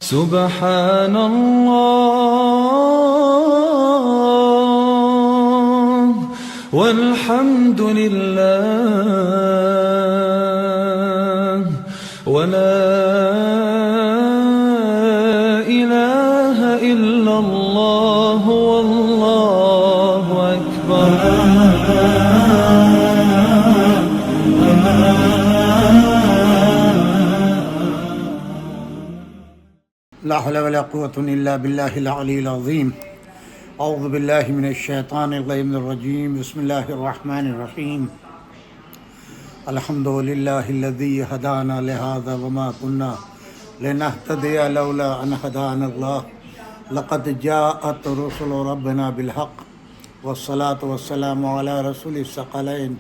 سبحان الله والحمد لله ولا إله إلا الله والله أكبر. لا حول ولا قوة إلا بالله العلي العظيم. أعوذ بالله من الشيطان الرجيم. بسم الله الرحمن الرحيم. الحمد لله الذي هدانا لهذا وما كنا لنهتدي لولا أن هدانا الله. لقد جاءت رسل ربنا بالحق والصلاة والسلام على رسول الثقلين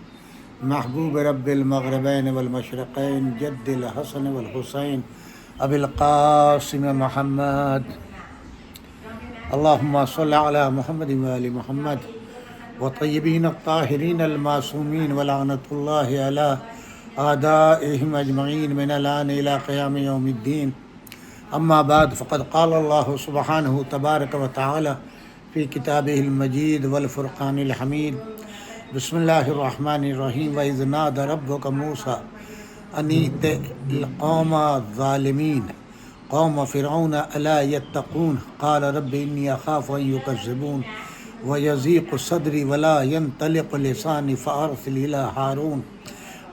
محبوب رب المغربين والمشرقين جد الحسن والحسين ابی القاسم محمد. اللهم صل على محمد وآل محمد وطیبین الطاہرین المعصومین ولعنۃ اللہ علی اعدائهم اجمعین من الآن الى قیام یوم الدین. اما بعد فقد قال اللہ سبحانہ تبارک وتعالی فی کتابہ المجید والفرقان الحمید. بسم اللہ الرحمن الرحیم. وَإِذْ نَادَى رَبُّكَ مُوسَىٰ أَنِ ائْتِ الْقَوْمَ الظَّالِمِينَ قوم فرعون ألا يتقون قال رب إني أخاف أن يكذبون ويضيق صدري ولا ينطلق لساني فأرسل إلى هارون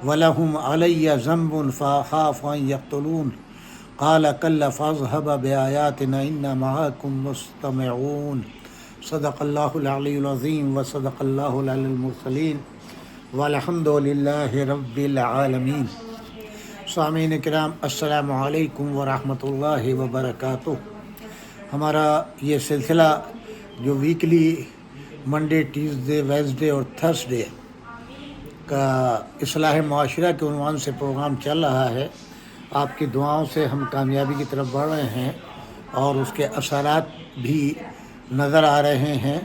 ولهم علي ذنب فأخاف أن يقتلون قال كلا فاذهب بآياتنا إنا معكم مستمعون. صدق الله العلي العظيم وصدق الله العلي المرسلين والحمد لله رب العالمين. سامعین کرام السلام علیکم ورحمۃ اللہ وبرکاتہ. ہمارا یہ سلسلہ جو ویکلی منڈے ٹیوزڈے ویڈنسڈے اور تھرسڈے کا اصلاح معاشرہ کے عنوان سے پروگرام چل رہا ہے. آپ کی دعاؤں سے ہم کامیابی کی طرف بڑھ رہے ہیں اور اس کے اثرات بھی نظر آ رہے ہیں.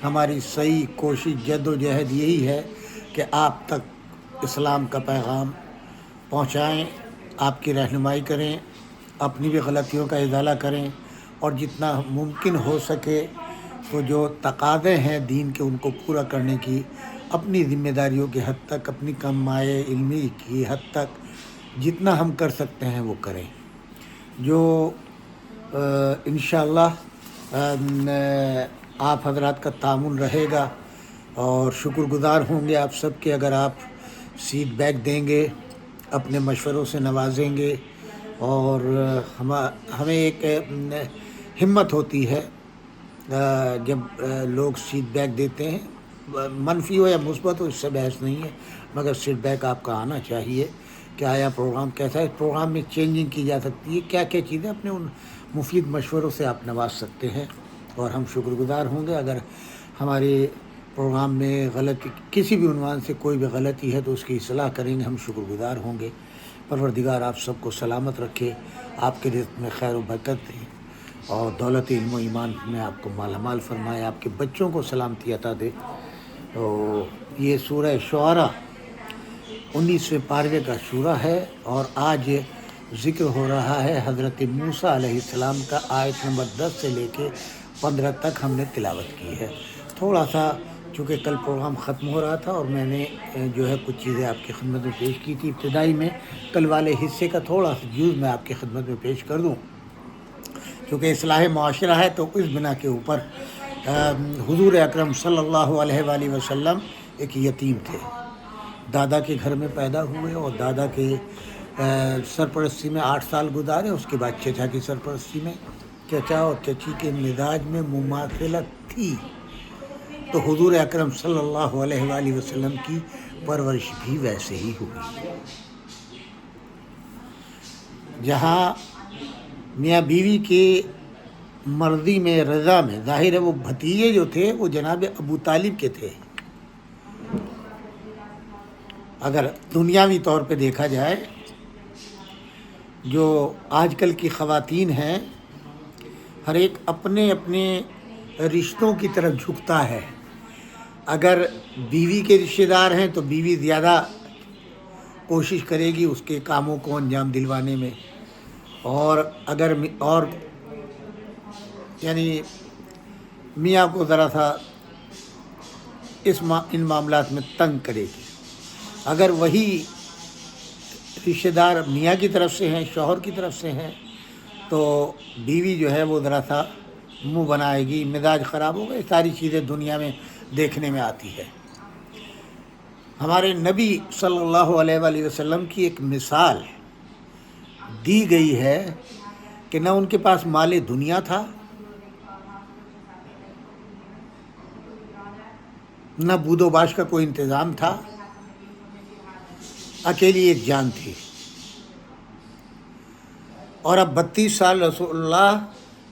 ہماری صحیح کوشش جد و جہد یہی ہے کہ آپ تک اسلام کا پیغام پہنچائیں، آپ کی رہنمائی کریں، اپنی بھی غلطیوں کا ازالہ کریں اور جتنا ممکن ہو سکے تو جو تقاضے ہیں دین کے ان کو پورا کرنے کی اپنی ذمہ داریوں کی حد تک، اپنی کم مائع علمی کی حد تک جتنا ہم کر سکتے ہیں وہ کریں. جو انشاءاللہ آپ حضرات کا تعاون رہے گا اور شکر گزار ہوں گے آپ سب کے اگر آپ فیڈ بیک دیں گے، اپنے مشوروں سے نوازیں گے اور ہمیں ایک ہمت ہوتی ہے جب لوگ فیڈ بیک دیتے ہیں، منفی ہو یا مثبت ہو اس سے بحث نہیں ہے، مگر فیڈ بیک آپ کا آنا چاہیے کہ آیا پروگرام کیسا ہے، اس پروگرام میں چینجنگ کی جا سکتی ہے، کیا کیا چیزیں اپنے ان مفید مشوروں سے آپ نواز سکتے ہیں اور ہم شکر گزار ہوں گے. اگر ہمارے پروگرام میں غلطی کسی بھی عنوان سے کوئی بھی غلطی ہے تو اس کی اصلاح کریں گے، ہم شکر گزار ہوں گے. پروردگار آپ سب کو سلامت رکھے، آپ کے رزق میں خیر و برکت دے اور دولت علم و ایمان میں آپ کو مالا مال فرمائے، آپ کے بچوں کو سلامتی عطا دے. تو یہ سورہ شعراء 19ویں پارے کا سورہ ہے اور آج ذکر ہو رہا ہے حضرت موسیٰ علیہ السلام کا. آیت نمبر 10 سے لے کے 15 تک ہم نے تلاوت کی ہے. تھوڑا سا چونکہ کل پروگرام ختم ہو رہا تھا اور میں نے جو ہے کچھ چیزیں آپ کی خدمت میں پیش کی تھی ابتدائی میں، کل والے حصے کا تھوڑا سا جز میں آپ کی خدمت میں پیش کر دوں. چونکہ اصلاح معاشرہ ہے تو اس بنا کے اوپر حضور اکرم صلی اللہ علیہ وآلہ وسلم ایک یتیم تھے، دادا کے گھر میں پیدا ہوئے اور دادا کے سرپرستی میں 8 سال گزارے. اس کے بعد چچا کی سرپرستی میں، چچا اور چچی کے مزاج میں مماثلت تھی تو حضور اکرم صلی اللہ علیہ وآلہ وسلم کی پرورش بھی ویسے ہی ہوئی. جہاں میاں بیوی کے مرضی میں رضا میں، ظاہر ہے وہ بھتیجے جو تھے وہ جناب ابو طالب کے تھے. اگر دنیاوی طور پہ دیکھا جائے جو آج کل کی خواتین ہیں ہر ایک اپنے اپنے رشتوں کی طرف جھکتا ہے. اگر بیوی کے رشتہ دار ہیں تو بیوی زیادہ کوشش کرے گی اس کے کاموں کو انجام دلوانے میں، اور اگر اور یعنی میاں کو ذرا سا ان معاملات میں تنگ کرے گی. اگر وہی رشتہ دار میاں کی طرف سے ہیں، شوہر کی طرف سے ہیں، تو بیوی جو ہے وہ ذرا سا منہ بنائے گی، مزاج خراب ہوگا. یہ ساری چیزیں دنیا میں دیکھنے میں آتی ہے. ہمارے نبی صلی اللہ علیہ وآلہ وسلم کی ایک مثال دی گئی ہے کہ نہ ان کے پاس مال دنیا تھا، نہ بود و باش کا کوئی انتظام تھا، اکیلی ایک جان تھی. اور اب 32 سال رسول اللہ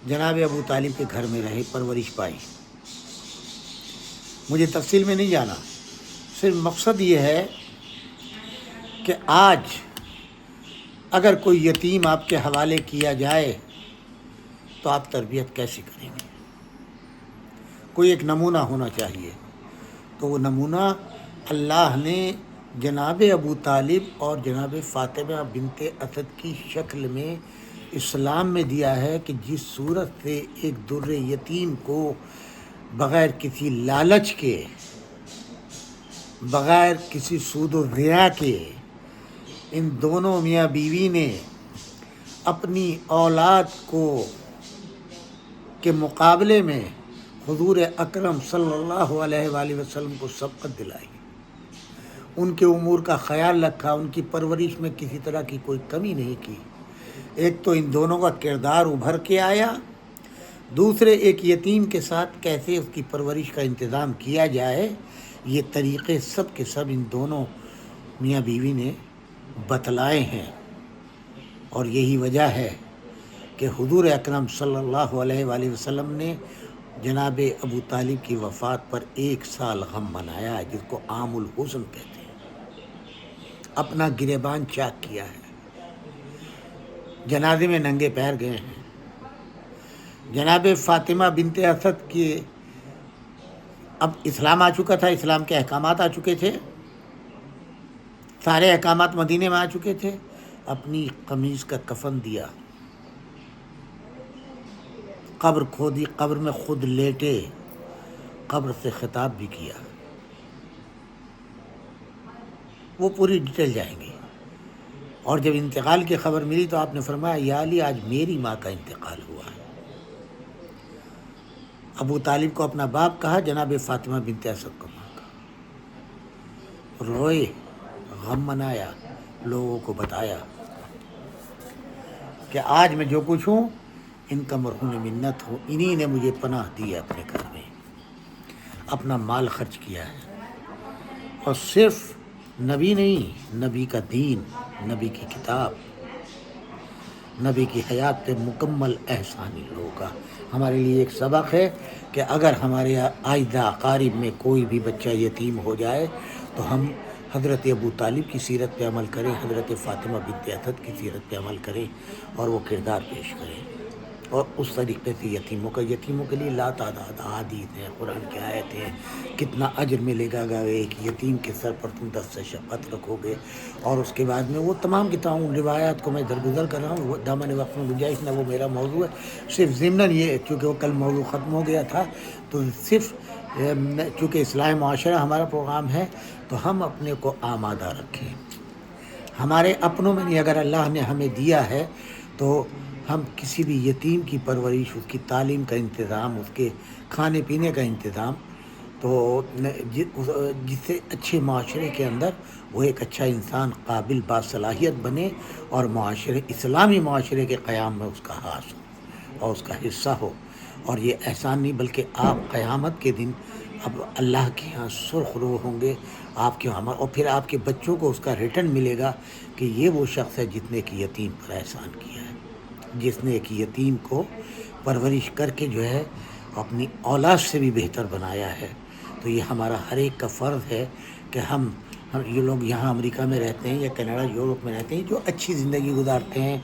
جناب ابو طالب کے گھر میں رہے، پرورش پائی. مجھے تفصیل میں نہیں جانا، صرف مقصد یہ ہے کہ آج اگر کوئی یتیم آپ کے حوالے کیا جائے تو آپ تربیت کیسے کریں گے؟ کوئی ایک نمونہ ہونا چاہیے. تو وہ نمونہ اللہ نے جناب ابو طالب اور جناب فاطمہ بنت اسد کی شکل میں اسلام میں دیا ہے کہ جس صورت سے ایک در یتیم کو بغیر کسی لالچ کے، بغیر کسی سود و ریا کے، ان دونوں میاں بیوی نے اپنی اولاد کے مقابلے میں حضور اکرم صلی اللہ علیہ وآلہ وسلم کو سبقت دلائی، ان کے امور کا خیال رکھا، ان کی پرورش میں کسی طرح کی کوئی کمی نہیں کی. ایک تو ان دونوں کا کردار ابھر کے آیا، دوسرے ایک یتیم کے ساتھ کیسے اس کی پرورش کا انتظام کیا جائے، یہ طریقے سب کے سب ان دونوں میاں بیوی نے بتلائے ہیں. اور یہی وجہ ہے کہ حضور اکرم صلی اللہ علیہ وآلہ وسلم نے جناب ابو طالب کی وفات پر 1 سال غم منایا ہے، جس کو عام الحزن کہتے ہیں. اپنا گریبان چاک کیا ہے، جنازے میں ننگے پیر گئے ہیں. جناب فاطمہ بنت اسد کی اب اسلام آ چکا تھا، اسلام کے احکامات آ چکے تھے، سارے احکامات مدینے میں آ چکے تھے. اپنی قمیص کا کفن دیا، قبر کھودی، قبر میں خود لیٹے، قبر سے خطاب بھی کیا. وہ پوری ڈیٹیل جائیں گی. اور جب انتقال کی خبر ملی تو آپ نے فرمایا یا علی آج میری ماں کا انتقال ہوا ہے. ابو طالب کو اپنا باپ کہا، جناب فاطمہ بنت اسد کو ماں کہا. روئے، غم منایا، لوگوں کو بتایا کہ آج میں جو کچھ ہوں ان کا مرہون منت ہوں، انہی نے مجھے پناہ دی ہے اپنے گھر میں، اپنا مال خرچ کیا ہے. اور صرف نبی نہیں، نبی کا دین، نبی کی کتاب، نبی کی حیات پہ مکمل احسانی ہوگا. ہمارے لیے ایک سبق ہے کہ اگر ہمارے آئندہ اقارب میں کوئی بھی بچہ یتیم ہو جائے تو ہم حضرت ابو طالب کی سیرت پہ عمل کریں، حضرت فاطمہ بنت اسد کی سیرت پہ عمل کریں اور وہ کردار پیش کریں. اور اس طریقے سے یتیموں کے لیے لا تعداد احادیث ہیں، قرآن کی آیتیں ہیں. کتنا اجر ملے گا اگر ایک یتیم کے سر پر تم 10 سے شفقت رکھو گے. اور اس کے بعد میں وہ تمام کتابوں روایات کو میں درگزر کر رہا ہوں، وہ دامن وقت میں گنجائش نہ، وہ میرا موضوع ہے. صرف ضمناً یہ چونکہ وہ کل موضوع ختم ہو گیا تھا تو صرف چونکہ اصلاح معاشرہ ہمارا پروگرام ہے تو ہم اپنے کو آمادہ رکھیں. ہمارے اپنوں میں نہیں، اگر اللہ نے ہمیں دیا ہے تو ہم کسی بھی یتیم کی پرورش، اس کی تعلیم کا انتظام، اس کے کھانے پینے کا انتظام، تو جس سے اچھے معاشرے کے اندر وہ ایک اچھا انسان قابل باصلاحیت بنے اور اسلامی معاشرے کے قیام میں اس کا ہاتھ ہو اور اس کا حصہ ہو. اور یہ احسان نہیں بلکہ آپ قیامت کے دن اب اللہ کے ہاں سرخ رو ہوں گے آپ کے، اور پھر آپ کے بچوں کو اس کا ریٹرن ملے گا کہ یہ وہ شخص ہے جس نے ایک یتیم پر احسان کیا ہے، جس نے ایک یتیم کو پرورش کر کے جو ہے اپنی اولاد سے بھی بہتر بنایا ہے. تو یہ ہمارا ہر ایک کا فرض ہے کہ ہم یہ لوگ یہاں امریکہ میں رہتے ہیں یا کینیڈا، یورپ میں رہتے ہیں، جو اچھی زندگی گزارتے ہیں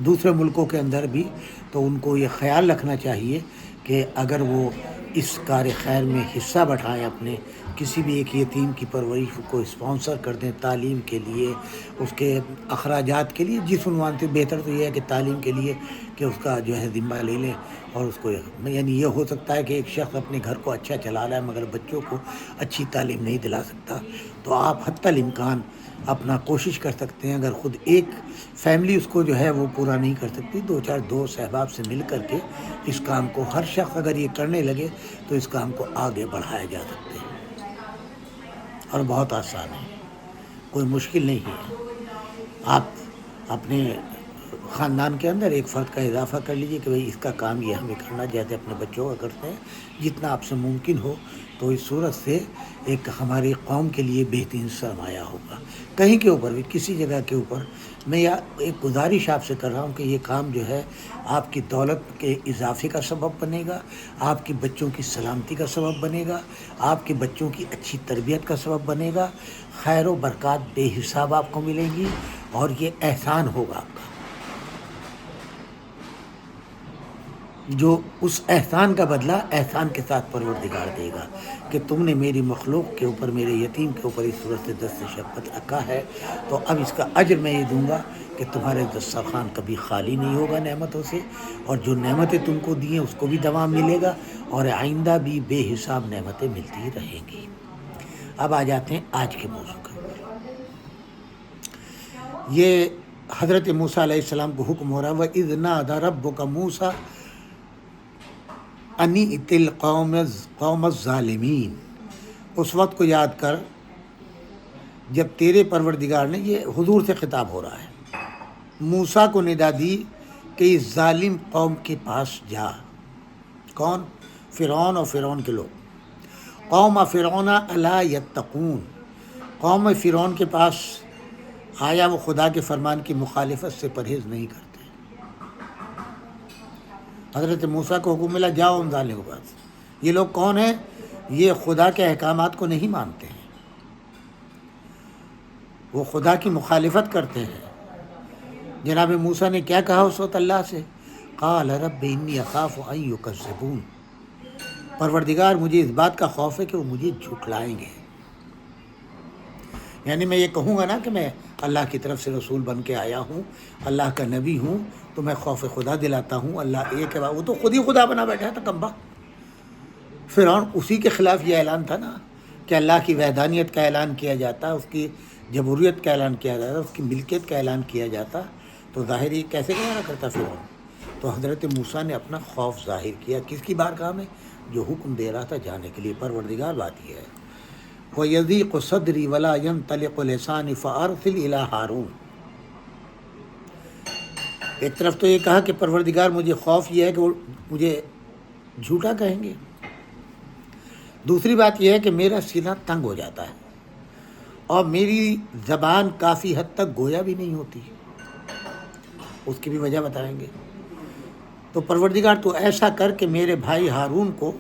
دوسرے ملکوں کے اندر بھی، تو ان کو یہ خیال رکھنا چاہیے کہ اگر وہ اس کار خیر میں حصہ بٹھائیں، اپنے کسی بھی ایک یتیم کی پرورش کو اسپانسر کر دیں تعلیم کے لیے، اس کے اخراجات کے لیے، جس عنوان سے بہتر تو یہ ہے کہ تعلیم کے لیے کہ اس کا جو ہے ذمہ لے لیں، اور اس کو یعنی یہ ہو سکتا ہے کہ ایک شخص اپنے گھر کو اچھا چلا رہا ہے مگر بچوں کو اچھی تعلیم نہیں دلا سکتا، تو آپ حتی الامکان اپنا کوشش کر سکتے ہیں، اگر خود ایک فیملی اس کو جو ہے وہ پورا نہیں کر سکتی، 2-4 دوست احباب سے مل کر کے اس کام کو، ہر شخص اگر یہ کرنے لگے تو اس کام کو آگے بڑھایا جا سکتے ہیں، اور بہت آسان ہے، کوئی مشکل نہیں ہے۔ آپ اپنے خاندان کے اندر ایک فرد کا اضافہ کر لیجئے کہ بھئی اس کا کام یہ ہمیں کرنا، جیسے اپنے بچوں کا کرتے ہیں، جتنا آپ سے ممکن ہو، تو اس صورت سے ایک ہماری قوم کے لیے بہترین سرمایہ ہوگا۔ کہیں کے اوپر بھی، کسی جگہ کے اوپر میں ایک گزارش آپ سے کر رہا ہوں کہ یہ کام جو ہے آپ کی دولت کے اضافے کا سبب بنے گا، آپ کی بچوں کی سلامتی کا سبب بنے گا، آپ کے بچوں کی اچھی تربیت کا سبب بنے گا، خیر و برکات بے حساب آپ کو ملیں گی، اور یہ احسان ہوگا آپ کا، جو اس احسان کا بدلہ احسان کے ساتھ پروردگار دے گا کہ تم نے میری مخلوق کے اوپر، میرے یتیم کے اوپر اس صورت سے دست شفقت رکھا ہے، تو اب اس کا اجر میں یہ دوں گا کہ تمہارے دسترخوان کبھی خالی نہیں ہوگا نعمتوں سے، اور جو نعمتیں تم کو دی ہیں اس کو بھی دوام ملے گا، اور آئندہ بھی بے حساب نعمتیں ملتی رہیں گی۔ اب آ جاتے ہیں آج کے موضوع کے اوپر۔ یہ حضرت موسیٰ علیہ السلام کو حکم ہو رہا ہے وَإِذْ نَادَى رَبُّكَ مُوسَىٰ أَنِ ائْتِ الْقَوْمَ الظَّالِمِينَ، اس وقت کو یاد کر جب تیرے پروردگار نے، یہ حضور سے خطاب ہو رہا ہے، موسیٰ کو ندا دی کہ اس ظالم قوم کے پاس جا۔ کون؟ فرعون اور فرعون کے لوگ۔ قوم فرعون الا یتقون، قوم فرعون کے پاس آیا، وہ خدا کے فرمان کی مخالفت سے پرہیز نہیں کرتے۔ حضرت موسیٰ کو حکم ملا جاؤ ان ظالموں کے پاس۔ یہ لوگ کون ہیں؟ یہ خدا کے احکامات کو نہیں مانتے ہیں، وہ خدا کی مخالفت کرتے ہیں۔ جناب موسیٰ نے کیا کہا اس وقت اللہ سے؟ قال رب انی اخاف ان یکذبون، پروردگار مجھے اس بات کا خوف ہے کہ وہ مجھے جھٹلائیں گے، یعنی میں یہ کہوں گا نا کہ میں اللہ کی طرف سے رسول بن کے آیا ہوں، اللہ کا نبی ہوں، تو میں خوف خدا دلاتا ہوں، اللہ ایک ہے، وہ تو خود ہی خدا بنا بیٹھا تھا کمبا۔ فرعون اسی کے خلاف یہ اعلان تھا نا کہ اللہ کی وحدانیت کا اعلان کیا جاتا، اس کی جبوریت کا اعلان کیا جاتا، اس کی ملکیت کا اعلان کیا جاتا، تو ظاہر یہ کیسے گوارا کرتا فرعون؟ تو حضرت موسیٰ نے اپنا خوف ظاہر کیا، کس کی بارگاہ میں؟ جو حکم دے رہا تھا جانے کے لیے۔ پروردگار بات یہ ہے وَيَضِيقُ صَدْرِي وَلَا يَنطَلِقُ لِسَانِي فَأَرْسِلْ إِلَىٰ ہارون۔ ایک طرف تو یہ کہا کہ پروردگار مجھے خوف یہ ہے کہ وہ مجھے جھوٹا کہیں گے، دوسری بات یہ ہے کہ میرا سینہ تنگ ہو جاتا ہے اور میری زبان کافی حد تک گویا بھی نہیں ہوتی، اس کی بھی وجہ بتائیں گے۔ تو پروردگار تو ایسا کر کہ میرے بھائی ہارون کو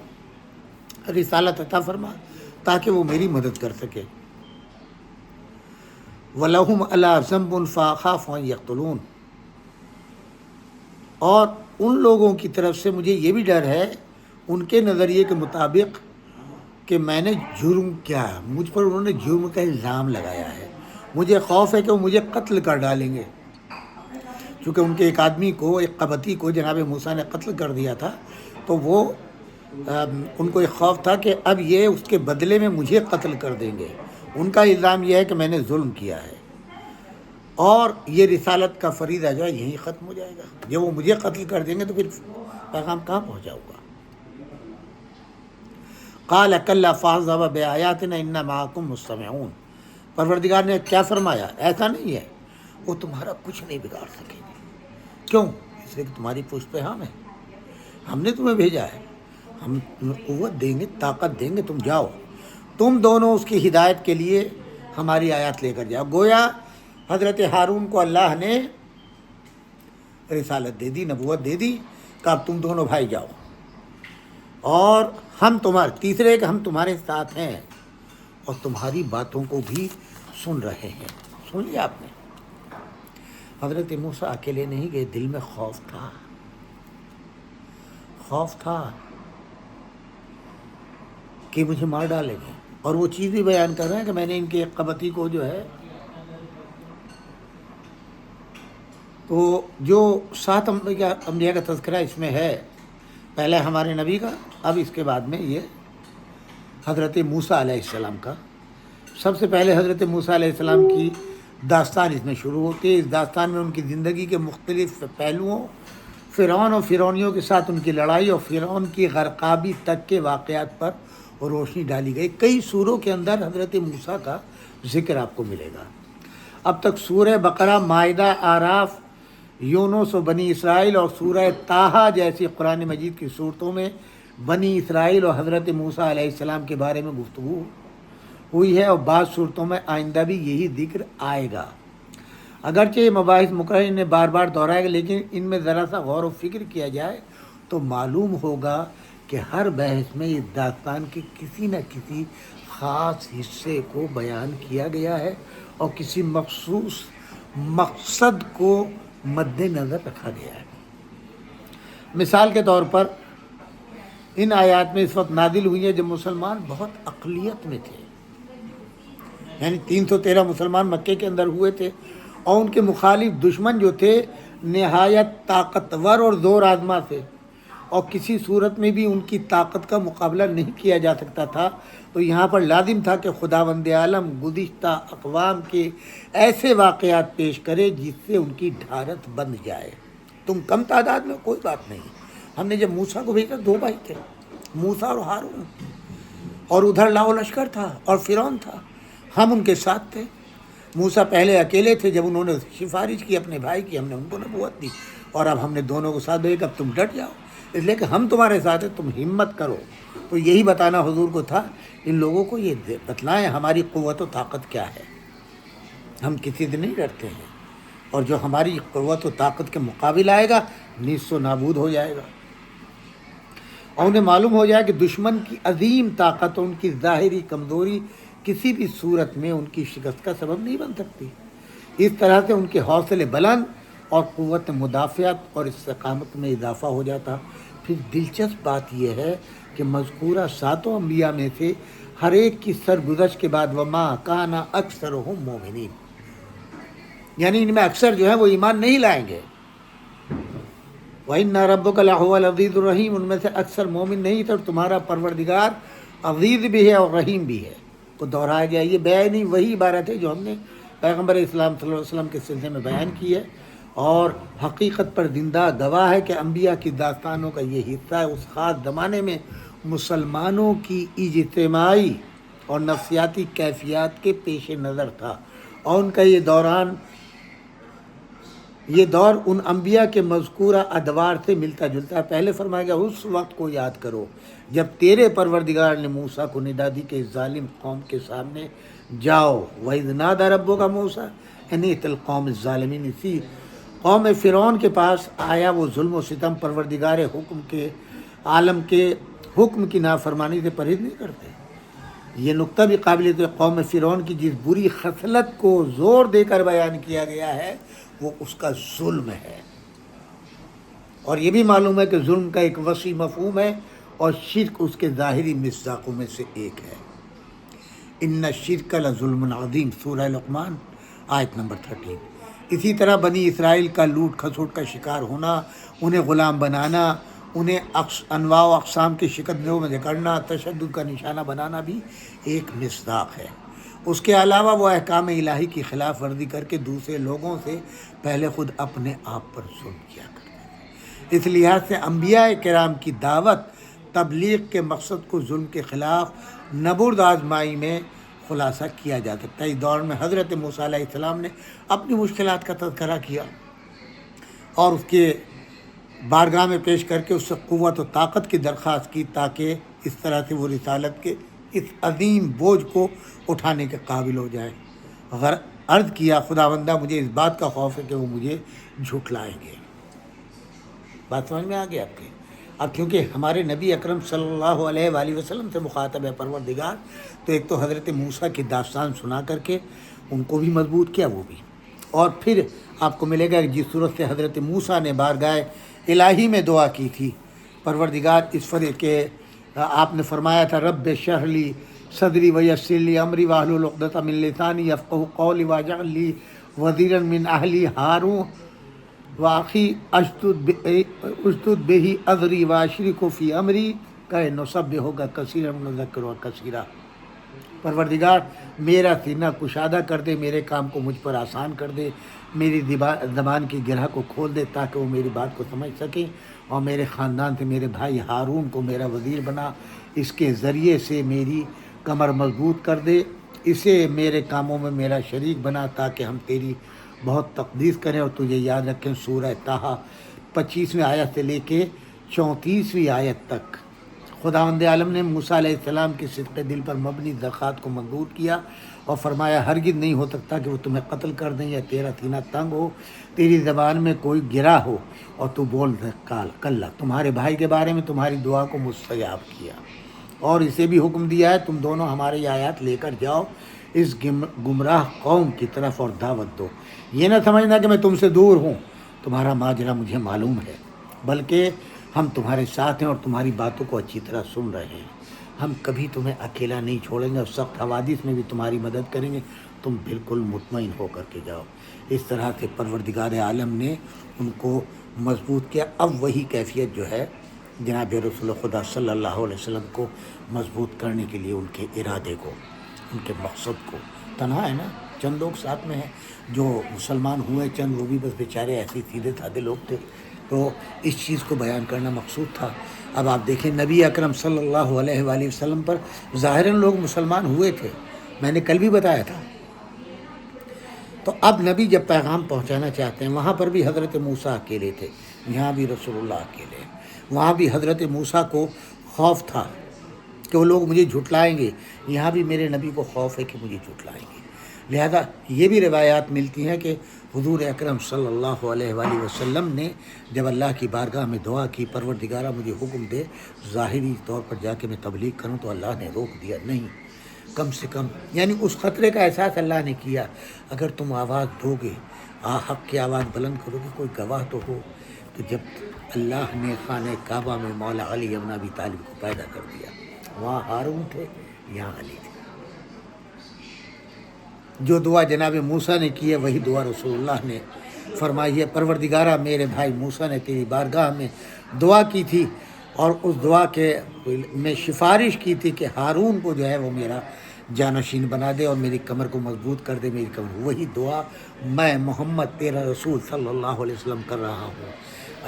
رسالت عطا فرما تاکہ وہ میری مدد کر سکے۔ وَلَهُمْ عَلَىٰ ذَنْبٌ فَأَخَافُ أَن يَقْتُلُونِ، اور ان لوگوں کی طرف سے مجھے یہ بھی ڈر ہے ان کے نظریے کے مطابق کہ میں نے جرم کیا، مجھ پر انہوں نے جرم کا الزام لگایا ہے، مجھے خوف ہے کہ وہ مجھے قتل کر ڈالیں گے، چونکہ ان کے ایک آدمی کو، ایک قبطی کو جناب موسیٰ نے قتل کر دیا تھا، تو وہ ان کو ایک خوف تھا کہ اب یہ اس کے بدلے میں مجھے قتل کر دیں گے۔ ان کا الزام یہ ہے کہ میں نے ظلم کیا ہے، اور یہ رسالت کا فریضہ جو ہے یہیں ختم ہو جائے گا۔ جب وہ مجھے قتل کر دیں گے تو پھر پیغام کہاں پہنچاؤں گا؟ قال کلا فاذهبوا بآیاتنا انا معکم مستمعون، پروردگار نے کیا فرمایا؟ ایسا نہیں ہے، وہ تمہارا کچھ نہیں بگاڑ سکیں گے۔ کیوں؟ اس لیے کہ تمہاری پشت پہ ہم ہیں، ہم نے تمہیں بھیجا ہے، ہم تمہیں قوت دیں گے، طاقت دیں گے، تم جاؤ، تم دونوں اس کی ہدایت کے لیے ہماری آیات لے کر جاؤ۔ گویا حضرت ہارون کو اللہ نے رسالت دے دی، نبوت دے دی کہ اب تم دونوں بھائی جاؤ، اور ہم تمہارے، تیسرے کہ ہم تمہارے ساتھ ہیں اور تمہاری باتوں کو بھی سن رہے ہیں۔ سن لیا آپ نے؟ حضرت موسیٰ اکیلے نہیں گئے، دل میں خوف تھا، خوف تھا کہ مجھے مار ڈالیں گے، اور وہ چیز بھی بیان کر رہے ہیں کہ میں نے ان کے ایک قبطی کو جو ہے، تو جو 7 انبیاء کا تذکرہ اس میں ہے، پہلے ہمارے نبی کا، اب اس کے بعد میں یہ حضرت موسیٰ علیہ السلام کا۔ سب سے پہلے حضرت موسیٰ علیہ السلام کی داستان اس میں شروع ہوتی ہے۔ اس داستان میں ان کی زندگی کے مختلف پہلوؤں، فرعون اور فرعونیوں کے ساتھ ان کی لڑائی اور فرعون کی غرقابی تک کے واقعات پر روشنی ڈالی گئی۔ کئی سوروں کے اندر حضرت موسیٰ کا ذکر آپ کو ملے گا۔ اب تک سورہ بقرہ، مائدہ، آراف، یونس و بنی اسرائیل اور سورہ طٰہٰ جیسی قرآن مجید کی صورتوں میں بنی اسرائیل اور حضرت موسیٰ علیہ السلام کے بارے میں گفتگو ہوئی ہے، اور بعض صورتوں میں آئندہ بھی یہی ذکر آئے گا۔ اگرچہ یہ مباحث مقرر نے بار بار دہرائے گا، لیکن ان میں ذرا سا غور و فکر کیا جائے تو معلوم ہوگا کہ ہر بحث میں اس داستان کے کسی نہ کسی خاص حصے کو بیان کیا گیا ہے اور کسی مخصوص مقصد کو مد نظر رکھا گیا ہے۔ مثال کے طور پر ان آیات میں اس وقت نازل ہوئی ہیں جب مسلمان بہت اقلیت میں تھے، یعنی 313 مسلمان مکے کے اندر ہوئے تھے، اور ان کے مخالف دشمن جو تھے نہایت طاقتور اور زور آزما تھے، اور کسی صورت میں بھی ان کی طاقت کا مقابلہ نہیں کیا جا سکتا تھا۔ تو یہاں پر لازم تھا کہ خداوند عالم گزشتہ اقوام کے ایسے واقعات پیش کرے جس سے ان کی ڈھارت بند جائے۔ تم کم تعداد میں، کوئی بات نہیں، ہم نے جب موسیٰ کو بھیجا 2 بھائی تھے، موسیٰ اور ہارون، اور ادھر لاؤ لشکر تھا اور فرعون تھا، ہم ان کے ساتھ تھے۔ موسیٰ پہلے اکیلے تھے، جب انہوں نے سفارش کی اپنے بھائی کی، ہم نے ان کو نبوت دی، اور اب ہم نے دونوں کو ساتھ بھیجا، اب تم ڈٹ جاؤ، اس لیے کہ ہم تمہارے ساتھ ہیں، تم ہمت کرو۔ تو یہی بتانا حضور کو تھا، ان لوگوں کو یہ بتلائیں ہماری قوت و طاقت کیا ہے، ہم کسی سے نہیں ڈرتے ہیں، اور جو ہماری قوت و طاقت کے مقابل آئے گا نیست و نابود ہو جائے گا۔ اور انہیں معلوم ہو جائے کہ دشمن کی عظیم طاقت اور ان کی ظاہری کمزوری کسی بھی صورت میں ان کی شکست کا سبب نہیں بن سکتی۔ اس طرح سے ان کے حوصلے بلند اور قوت مدافعت اور استقامت میں اضافہ ہو جاتا۔ پھر دلچسپ بات یہ ہے کہ مذکورہ 7 انبیاء میں سے ہر ایک کی سرگزشت کے بعد وما کان اکثرهم مومنین، یعنی ان میں اکثر جو ہے وہ ایمان نہیں لائیں گے۔ وَإِنَّ رَبُّكَ لَهُوَ الْعَزِيزُ الرَّحِيمُ، ان میں سے اکثر مومن نہیں تھے، اور تمہارا پروردگار عزیز بھی ہے اور رحیم بھی ہے، کو دہرایا گیا۔ یہ بیانی وہی عبارت ہے جو ہم نے پیغمبر اسلام صلی اللہ علیہ وسلم کے سلسلے میں بیان کی ہے، اور حقیقت پر زندہ گواہ ہے کہ انبیاء کی داستانوں کا یہ حصہ ہے اس خاص زمانے میں مسلمانوں کی اجتماعی اور نفسیاتی کیفیات کے پیش نظر تھا، اور ان کا یہ دور ان انبیاء کے مذکورہ ادوار سے ملتا جلتا ہے۔ پہلے فرمایا گیا اس وقت کو یاد کرو جب تیرے پروردگار نے موسیٰ کو ندا دی کہ اس ظالم قوم کے سامنے جاؤ، وَإِذْ نَادَىٰ رَبُّكَ مُوسَىٰ أَنِ ائْتِ الْقَوْمَ الظَّالِمِينَ۔ اسی قوم فرعون کے پاس آیا وہ ظلم و ستم، پروردگار حکم کے عالم کے حکم کی نافرمانی سے پرہیز نہیں کرتے۔ یہ نقطہ بھی قابل ہے، قوم فرعون کی جس بری خصلت کو زور دے کر بیان کیا گیا ہے وہ اس کا ظلم ہے، اور یہ بھی معلوم ہے کہ ظلم کا ایک وسیع مفہوم ہے، اور شرک اس کے ظاہری مصداقوں میں سے ایک ہے۔ ان الشرک لظلم عظیم، سورہ لقمان آیت نمبر 13۔ اسی طرح بنی اسرائیل کا لوٹ کھسوٹ کا شکار ہونا، انہیں غلام بنانا، انہیں انواع و اقسام کی شکنجوں میں جکڑنا، تشدد کا نشانہ بنانا بھی ایک مصداق ہے۔ اس کے علاوہ وہ احکام الہی کی خلاف ورزی کر کے دوسرے لوگوں سے پہلے خود اپنے آپ پر ظلم کیا کرتے ہیں۔ اس لحاظ سے انبیاء کرام کی دعوت تبلیغ کے مقصد کو ظلم کے خلاف نبرد آزمائی میں خلاصہ کیا جا سکتا ہے۔ اس دور میں حضرت موسیٰ علیہ السلام نے اپنی مشکلات کا تذکرہ کیا اور اس کے بارگاہ میں پیش کر کے اس سے قوت و طاقت کی درخواست کی، تاکہ اس طرح سے وہ رسالت کے اس عظیم بوجھ کو اٹھانے کے قابل ہو جائے۔ عرض کیا خداوندہ مجھے اس بات کا خوف ہے کہ وہ مجھے جھٹلائیں گے۔ بات سمجھ میں آ گئی آپ کے؟ اب کیونکہ ہمارے نبی اکرم صلی اللہ علیہ وآلہ وسلم سے مخاطب ہے پروردگار، تو ایک تو حضرت موسیٰ کی داستان سنا کر کے ان کو بھی مضبوط کیا، وہ بھی، اور پھر آپ کو ملے گا کہ جس صورت سے حضرت موسیٰ نے بارگاہ الہی میں دعا کی تھی پروردگار اس فرے کہ آپ نے فرمایا تھا رب اشرح لی صدری ویسر لی امری واحلل عقدۃ من لسانی یفقهوا قولی واجعل لی وزیرا من اہلی ہارون واخی اشدد بہ اذری واشرکہ فی امری کہ نسبحک کثیرا ونذکرک کثیرا۔ پروردگار میرا سینہ کشادہ کر دے، میرے کام کو مجھ پر آسان کر دے، میری زبان کی گرہ کو کھول دے تاکہ وہ میری بات کو سمجھ سکیں، اور میرے خاندان سے میرے بھائی ہارون کو میرا وزیر بنا، اس کے ذریعے سے میری کمر مضبوط کر دے، اسے میرے کاموں میں میرا شریک بنا تاکہ ہم تیری بہت تقدیس کریں اور تجھے یاد رکھیں۔ سورہ طٰہٰ 25ویں آیت سے لے کے 34ویں آیت تک خداوند عالم نے موسیٰ علیہ السلام کی صدق دل پر مبنی درخواست کو منظور کیا اور فرمایا ہرگز نہیں ہو سکتا کہ وہ تمہیں قتل کر دیں یا تیرا سینہ تنگ ہو، تیری زبان میں کوئی گرہ ہو اور تو بول کلا تمہارے بھائی کے بارے میں تمہاری دعا کو مستجاب کیا، اور اسے بھی حکم دیا ہے تم دونوں ہماری آیات لے کر جاؤ اس گمراہ قوم کی طرف اور دعوت دو۔ یہ نہ سمجھنا کہ میں تم سے دور ہوں، تمہارا ماجرا مجھے معلوم ہے، بلکہ ہم تمہارے ساتھ ہیں اور تمہاری باتوں کو اچھی طرح سن رہے ہیں۔ ہم کبھی تمہیں اکیلا نہیں چھوڑیں گے اور سخت حوادث میں بھی تمہاری مدد کریں گے، تم بالکل مطمئن ہو کر کے جاؤ۔ اس طرح سے پروردگار عالم نے ان کو مضبوط کیا۔ اب وہی کیفیت جو ہے جناب رسول خدا صلی اللہ علیہ وسلم کو مضبوط کرنے کے لیے ان کے ارادے کو، ان کے مقصد کو، تنہا ہے نا، چند لوگ ساتھ میں ہیں جو مسلمان ہوئے، چند وہ بھی بس بیچارے ایسے سیدھے سادھے لوگ تھے، تو اس چیز کو بیان کرنا مقصود تھا۔ اب آپ دیکھیں نبی اکرم صلی اللہ علیہ وآلہ وسلم پر ظاہراً لوگ مسلمان ہوئے تھے، میں نے کل بھی بتایا تھا، تو اب نبی جب پیغام پہنچانا چاہتے ہیں، وہاں پر بھی حضرت موسیٰ اکیلے تھے، یہاں بھی رسول اللہ اکیلے ہیں۔ وہاں بھی حضرت موسیٰ کو خوف تھا کہ وہ لوگ مجھے جھٹلائیں گے، یہاں بھی میرے نبی کو خوف ہے کہ مجھے جھٹلائیں گے، لہذا یہ بھی روایات ملتی ہیں کہ حضور اکرم صلی اللہ علیہ وآلہ وسلم نے جب اللہ کی بارگاہ میں دعا کی پروردگارہ مجھے حکم دے ظاہری طور پر جا کے میں تبلیغ کروں، تو اللہ نے روک دیا، نہیں، کم سے کم یعنی اس خطرے کا احساس اللہ نے کیا، اگر تم آواز دو گے، حق کی آواز بلند کرو گے، کوئی گواہ تو ہو۔ تو جب اللہ نے خانہ کعبہ میں مولا علی ابن ابی طالب کو پیدا کر دیا، وہاں ہارون تھے، یہاں علی تھے، جو دعا جناب موسیٰ نے کی ہے وہی دعا رسول اللہ نے فرمائی ہے۔ پروردگارہ میرے بھائی موسیٰ نے تیری بارگاہ میں دعا کی تھی اور اس دعا کے میں سفارش کی تھی کہ ہارون کو جو ہے وہ میرا جانشین بنا دے اور میری کمر کو مضبوط کر دے، میری کمر، وہی دعا میں محمد تیرا رسول صلی اللہ علیہ وسلم کر رہا ہوں۔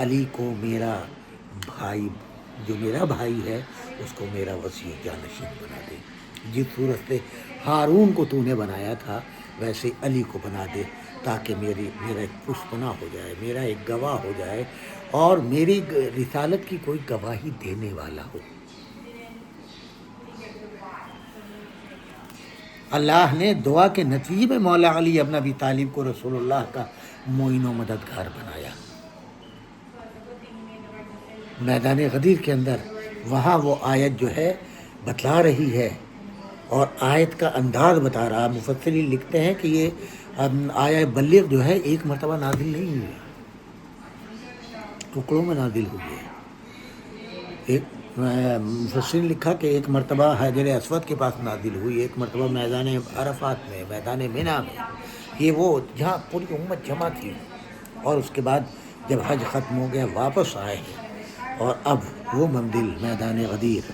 علی کو میرا بھائی، جو میرا بھائی ہے اس کو میرا وسیع جانشین بنا دے، جس صورت سے ہارون کو تو نے بنایا تھا ویسے علی کو بنا دے، تاکہ میرا ایک پشپنا ہو جائے، میرا ایک گواہ ہو جائے اور میری رسالت کی کوئی گواہی دینے والا ہو۔ اللہ نے دعا کے نتیجے میں مولا علی ابن ابی طالب کو رسول اللہ کا معین و مددگار بنایا۔ میدان غدیر کے اندر وہاں وہ آیت جو ہے بتلا رہی ہے اور آیت کا انداز بتا رہا۔ مفسرین لکھتے ہیں کہ یہ آیت بلغ جو ہے ایک مرتبہ نازل نہیں ہوئی ہے، ٹکڑوں میں نازل ہوئی ہے۔ ایک مفسرین لکھا کہ ایک مرتبہ حجر اسود کے پاس نازل ہوئی، ایک مرتبہ میدان عرفات میں، میدان منی میں، یہ وہ جہاں پوری امت جمع تھی، اور اس کے بعد جب حج ختم ہو گیا واپس آئے اور اب وہ منزل میدان غدیر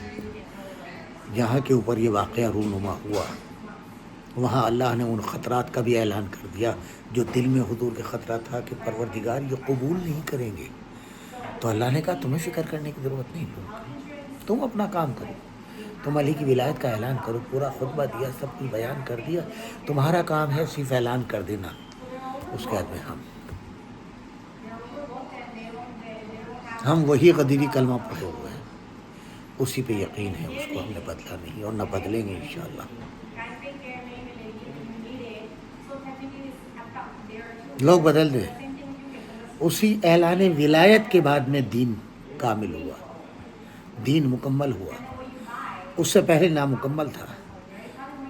جہاں کے اوپر یہ واقعہ رونما ہوا، وہاں اللہ نے ان خطرات کا بھی اعلان کر دیا جو دل میں حضور کے خطرہ تھا کہ پروردگار یہ قبول نہیں کریں گے۔ تو اللہ نے کہا تمہیں فکر کرنے کی ضرورت نہیں، تم اپنا کام کرو، تم علی کی ولایت کا اعلان کرو، پورا خطبہ دیا، سب کچھ بیان کر دیا، تمہارا کام ہے صرف اعلان کر دینا۔ اس کے بعد میں ہم وہی غدیری کلمہ پڑھے ہوئے ہیں، اسی پہ یقین ہے، اس کو ہم نے بدلا نہیں اور نہ بدلیں گے انشاءاللہ۔ لوگ بدل دے، اسی اعلان ولایت کے بعد میں دین کامل ہوا، دین مکمل ہوا، اس سے پہلے نامکمل تھا،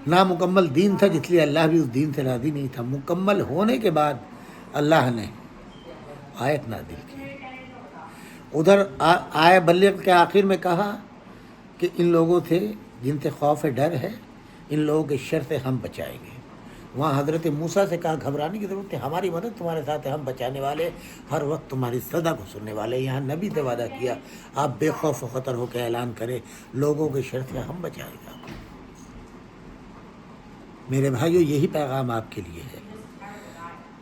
نامکمل دین تھا، جس لیے اللہ بھی اس دین سے راضی نہیں تھا۔ مکمل ہونے کے بعد اللہ نے آیت نازل کی، ادھر آئے بلغ کے آخر میں کہا کہ ان لوگوں سے جن سے خوف ڈر ہے، ان لوگوں کے شر سے ہم بچائیں گے۔ وہاں حضرت موسیٰ سے کہا گھبرانے کی ضرورت ہے، ہماری مدد تمہارے ساتھ ہے، ہم بچانے والے، ہر وقت تمہاری صدا کو سننے والے۔ یہاں نبی سے وعدہ کیا آپ بے خوف و خطر ہو کے اعلان کریں لوگوں کے شر سے ہم بچائیں گے۔ میرے بھائیو، یہی پیغام آپ کے لیے ہے،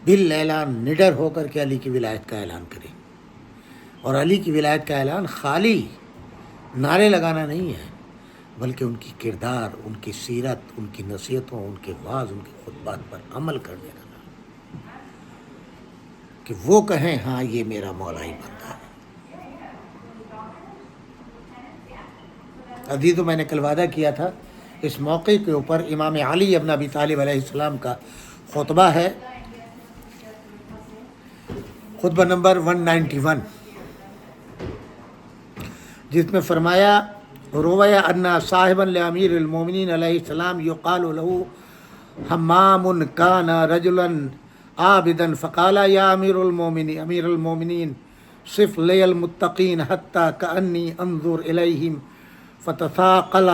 بالاعلان نڈر ہو کر کے علی کی ولایت کا اعلان کریں۔ اور علی کی ولایت کا اعلان خالی نعرے لگانا نہیں ہے، بلکہ ان کی کردار، ان کی سیرت، ان کی نصیحتوں، ان کے وعظ، ان کے خطبات پر عمل کرنے کا نام، کہ وہ کہیں ہاں یہ میرا مولا ہی بندہ ہے۔ عزیزو، میں نے کل وعدہ کیا تھا اس موقع کے اوپر امام علی ابن ابی طالب علیہ السلام کا خطبہ ہے، خطبہ نمبر 191، جس میں فرمایا رویا انا صاحبا لامیر المومنین علیہ السلام یقال له حمام کان رجلا عابدا فقال یا امیر المومنین صف لی المتقین حتی کانی انظر الیہم فتثاقل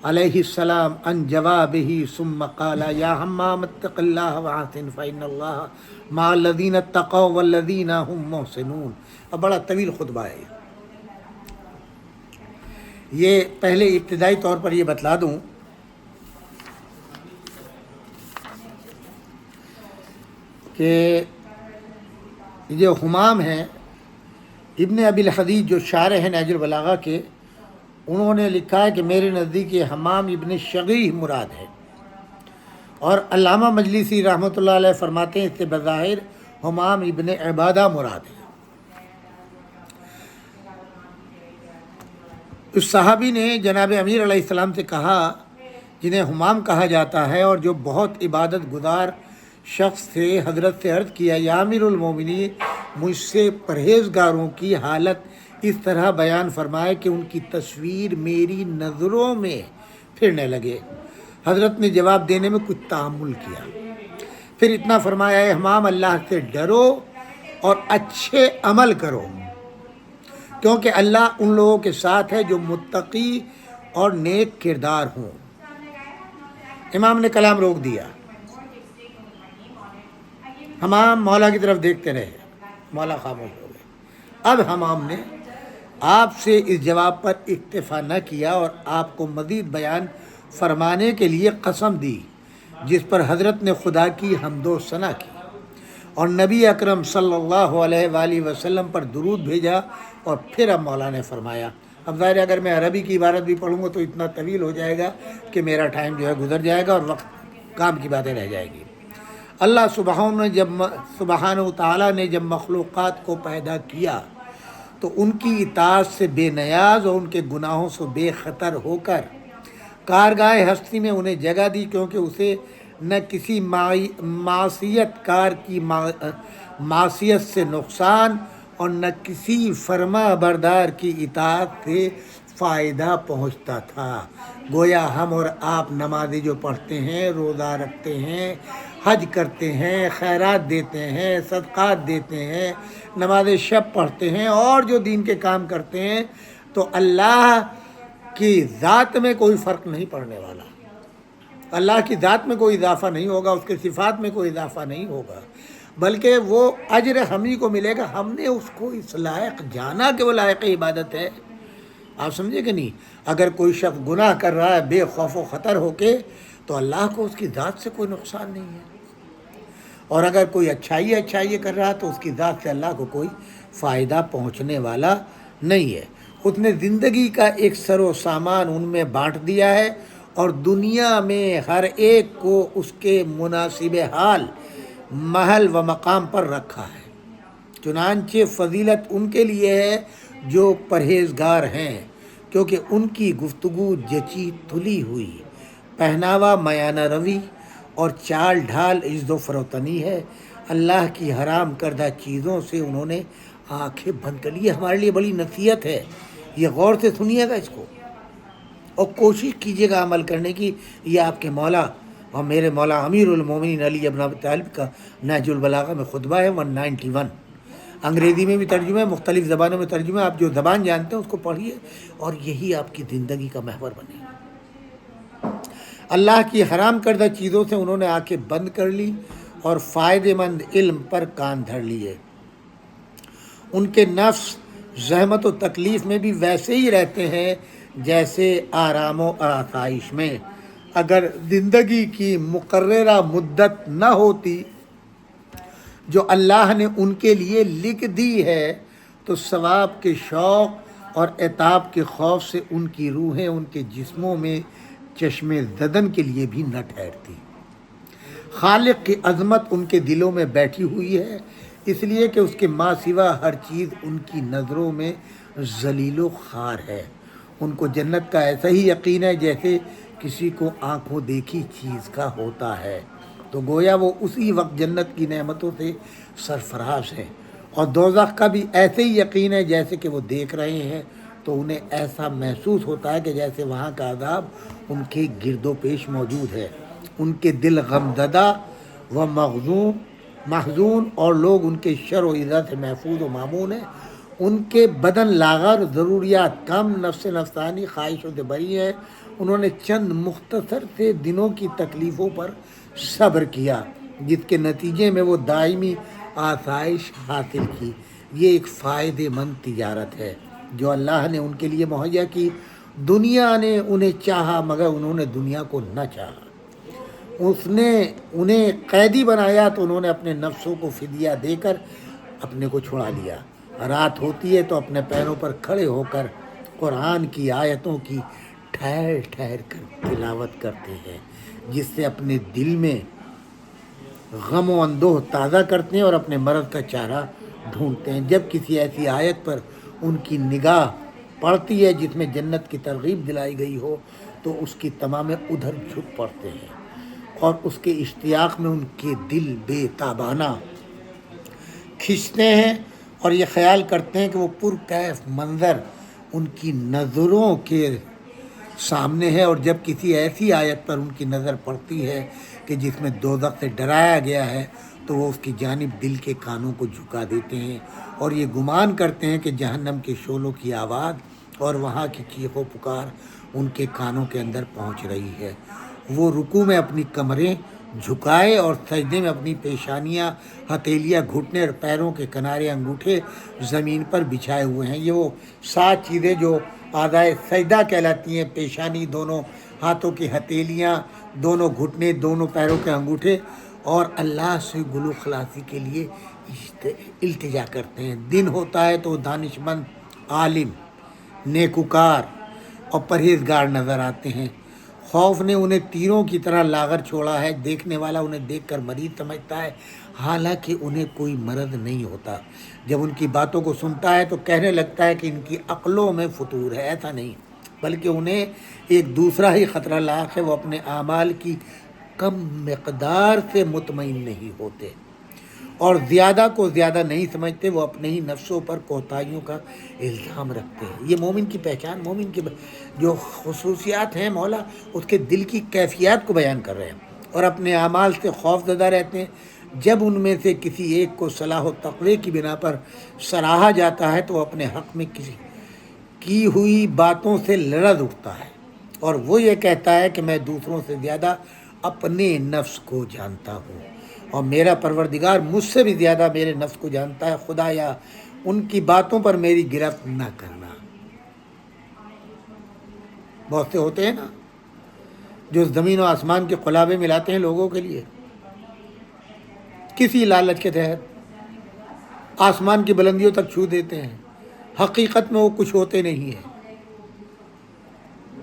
علیہ السلام عن جوابہ ثم قال یا حمام اتق اللہ واحسن فإن اللہ مع الذین اتقوا والذین هم محسنون۔ اب بڑا طویل خطبہ ہے یہ۔ پہلے ابتدائی طور پر یہ بتلا دوں کہ جو حمام ہیں ابن ابی الحدید جو شارح ہیں نہج البلاغہ کے، انہوں نے لکھا ہے کہ میرے نزدیک یہ حمام ابن شغیح مراد ہے، اور علامہ مجلسی رحمۃ اللہ علیہ فرماتے ہیں اس سے بظاہر حمام ابن عبادہ مراد ہے۔ اس صحابی نے جناب امیر علیہ السلام سے کہا، جنہیں حمام کہا جاتا ہے اور جو بہت عبادت گزار شخص سے، حضرت سے عرض کیا یا امیر المومنین مجھ سے پرہیزگاروں کی حالت اس طرح بیان فرمائے کہ ان کی تصویر میری نظروں میں پھرنے لگے۔ حضرت نے جواب دینے میں کچھ تأمل کیا، پھر اتنا فرمایا اے حمام اللہ سے ڈرو اور اچھے عمل کرو، کیونکہ اللہ ان لوگوں کے ساتھ ہے جو متقی اور نیک کردار ہوں۔ امام نے کلام روک دیا، حمام مولا کی طرف دیکھتے رہے، مولا خاموش ہو گئے۔ اب حمام نے آپ سے اس جواب پر اکتفا نہ کیا اور آپ کو مزید بیان فرمانے کے لیے قسم دی، جس پر حضرت نے خدا کی حمد و ثنا کی اور نبی اکرم صلی اللہ علیہ وآلہ وسلم پر درود بھیجا، اور پھر اب مولا نے فرمایا۔ اب ظاہر ہے اگر میں عربی کی عبارت بھی پڑھوں گا تو اتنا طویل ہو جائے گا کہ میرا ٹائم جو ہے گزر جائے گا اور وقت کام کی باتیں رہ جائے گی۔ اللہ سبحانہ و تعالیٰ نے جب مخلوقات کو پیدا کیا تو ان کی اطاعت سے بے نیاز اور ان کے گناہوں سے بے خطر ہو کر کارگاہ ہستی میں انہیں جگہ دی، کیونکہ اسے نہ کسی معصیت کار کی معصیت سے نقصان اور نہ کسی فرما بردار کی اطاعت سے فائدہ پہنچتا تھا۔ گویا ہم اور آپ نمازیں جو پڑھتے ہیں، روزہ رکھتے ہیں، حج کرتے ہیں، خیرات دیتے ہیں، صدقات دیتے ہیں، نماز شب پڑھتے ہیں اور جو دین کے کام کرتے ہیں، تو اللہ کی ذات میں کوئی فرق نہیں پڑنے والا، اللہ کی ذات میں کوئی اضافہ نہیں ہوگا، اس کے صفات میں کوئی اضافہ نہیں ہوگا، بلکہ وہ اجر ہمیں کو ملے گا۔ ہم نے اس کو اس لائق جانا کہ وہ لائق عبادت ہے۔ آپ سمجھے کہ نہیں؟ اگر کوئی شخص گناہ کر رہا ہے بے خوف و خطر ہو کے، تو اللہ کو اس کی ذات سے کوئی نقصان نہیں ہے، اور اگر کوئی اچھائی کر رہا ہے تو اس کی ذات سے اللہ کو کوئی فائدہ پہنچنے والا نہیں ہے۔ اس نے زندگی کا ایک سر و سامان ان میں بانٹ دیا ہے اور دنیا میں ہر ایک کو اس کے مناسب حال، محل و مقام پر رکھا ہے۔ چنانچہ فضیلت ان کے لیے ہے جو پرہیزگار ہیں، کیونکہ ان کی گفتگو جچی تلی ہوئی، پہناوا میانہ روی اور چال ڈھال عزت و فروتنی ہے۔ اللہ کی حرام کردہ چیزوں سے انہوں نے آنکھیں بند کر لی۔ یہ ہمارے لیے بڑی نصیحت ہے، یہ غور سے سنیے گا اس کو اور کوشش کیجیے گا عمل کرنے کی۔ یہ آپ کے مولا اور میرے مولا امیر المومنین علی ابن ابی طالب کا نہج البلاغہ میں خطبہ ہے 191۔ انگریزی میں بھی ترجمہ ہے، مختلف زبانوں میں ترجمہ ہے، آپ جو زبان جانتے ہیں اس کو پڑھیے اور یہی آپ کی زندگی کا محور بنے گا۔ اللہ کی حرام کردہ چیزوں سے انہوں نے آنکھیں بند کر لی اور فائدے مند علم پر کان دھر لیے۔ ان کے نفس زحمت و تکلیف میں بھی ویسے ہی رہتے ہیں جیسے آرام و آسائش میں۔ اگر زندگی کی مقررہ مدت نہ ہوتی جو اللہ نے ان کے لیے لکھ دی ہے تو ثواب کے شوق اور عتاب کے خوف سے ان کی روحیں ان کے جسموں میں چشم زدن کے لیے بھی نہ ٹھہرتی۔ خالق کی عظمت ان کے دلوں میں بیٹھی ہوئی ہے، اس لیے کہ اس کے ماں سوا ہر چیز ان کی نظروں میں ذلیل و خوار ہے۔ ان کو جنت کا ایسا ہی یقین ہے جیسے کسی کو آنکھوں دیکھی چیز کا ہوتا ہے، تو گویا وہ اسی وقت جنت کی نعمتوں سے سرفراز ہے۔ اور دوزخ کا بھی ایسے ہی یقین ہے جیسے کہ وہ دیکھ رہے ہیں، تو انہیں ایسا محسوس ہوتا ہے کہ جیسے وہاں کا عذاب ان کے گرد و پیش موجود ہے۔ ان کے دل غمزدہ و محزون اور لوگ ان کے شر و ایذا سے محفوظ و مامون ہیں۔ ان کے بدن لاغر، ضروریات کم، نفس نفسانی خواہشوں سے بری ہیں۔ انہوں نے چند مختصر سے دنوں کی تکلیفوں پر صبر کیا جس کے نتیجے میں وہ دائمی آسائش حاصل کی۔ یہ ایک فائدے مند تجارت ہے جو اللہ نے ان کے لیے مہیا کی۔ دنیا نے انہیں چاہا مگر انہوں نے دنیا کو نہ چاہا۔ اس نے انہیں قیدی بنایا تو انہوں نے اپنے نفسوں کو فدیہ دے کر اپنے کو چھڑا لیا۔ رات ہوتی ہے تو اپنے پیروں پر کھڑے ہو کر قرآن کی آیتوں کی ٹھہر ٹھہر کر تلاوت کرتے ہیں، جس سے اپنے دل میں غم و اندوہ تازہ کرتے ہیں اور اپنے مرض کا چارہ ڈھونڈتے ہیں۔ جب کسی ایسی آیت پر ان کی نگاہ پڑتی ہے جس میں جنت کی ترغیب دلائی گئی ہو تو اس کی تمام ادھر جھک پڑتے ہیں اور اس کے اشتیاق میں ان کے دل بے تابانہ کھنچتے ہیں اور یہ خیال کرتے ہیں کہ وہ پرکیف منظر ان کی نظروں کے سامنے ہے۔ اور جب کسی ایسی آیت پر ان کی نظر پڑتی ہے کہ جس میں دوزخ سے ڈرایا گیا ہے تو وہ اس کی جانب دل کے کانوں کو جھکا دیتے ہیں اور یہ گمان کرتے ہیں کہ جہنم کے شعلوں کی آواز اور وہاں کی چیخ و پکار ان کے کانوں کے اندر پہنچ رہی ہے۔ وہ رکوع میں اپنی کمریں جھکائے اور سجدے میں اپنی پیشانیاں، ہتھیلیاں، گھٹنے اور پیروں کے کنارے انگوٹھے زمین پر بچھائے ہوئے ہیں۔ یہ وہ 7 چیزیں جو اعضائے سجدہ کہلاتی ہیں، پیشانی، دونوں ہاتھوں کی ہتھیلیاں، دونوں گھٹنے، دونوں پیروں کے انگوٹھے، اور اللہ سے گلو خلاصی کے لیے التجا کرتے ہیں۔ دن ہوتا ہے تو دانش مند، عالم، نیکوکار اور پرہیزگار نظر آتے ہیں۔ خوف نے انہیں تیروں کی طرح لاغر چھوڑا ہے، دیکھنے والا انہیں دیکھ کر مریض سمجھتا ہے حالانکہ انہیں کوئی مرض نہیں ہوتا۔ جب ان کی باتوں کو سنتا ہے تو کہنے لگتا ہے کہ ان کی عقلوں میں فطور ہے۔ ایسا نہیں، بلکہ انہیں ایک دوسرا ہی خطرہ لاحق ہے۔ وہ اپنے اعمال کی کم مقدار سے مطمئن نہیں ہوتے اور زیادہ کو زیادہ نہیں سمجھتے۔ وہ اپنے ہی نفسوں پر کوتاہیوں کا الزام رکھتے ہیں۔ یہ مومن کی پہچان، مومن کی جو خصوصیات ہیں، مولا اس کے دل کی کیفیات کو بیان کر رہے ہیں۔ اور اپنے اعمال سے خوف زدہ رہتے ہیں۔ جب ان میں سے کسی ایک کو صلاح و تقوی کی بنا پر سراہا جاتا ہے تو وہ اپنے حق میں کسی کی ہوئی باتوں سے لرز اٹھتا ہے اور وہ یہ کہتا ہے کہ میں دوسروں سے زیادہ اپنے نفس کو جانتا ہوں اور میرا پروردگار مجھ سے بھی زیادہ میرے نفس کو جانتا ہے۔ خدایا ان کی باتوں پر میری گرفت نہ کرنا۔ بہت سے ہوتے ہیں نا جو زمین و آسمان کے قلابے ملاتے ہیں لوگوں کے لیے، کسی لالچ کے تحت آسمان کی بلندیوں تک چھو دیتے ہیں، حقیقت میں وہ کچھ ہوتے نہیں ہیں۔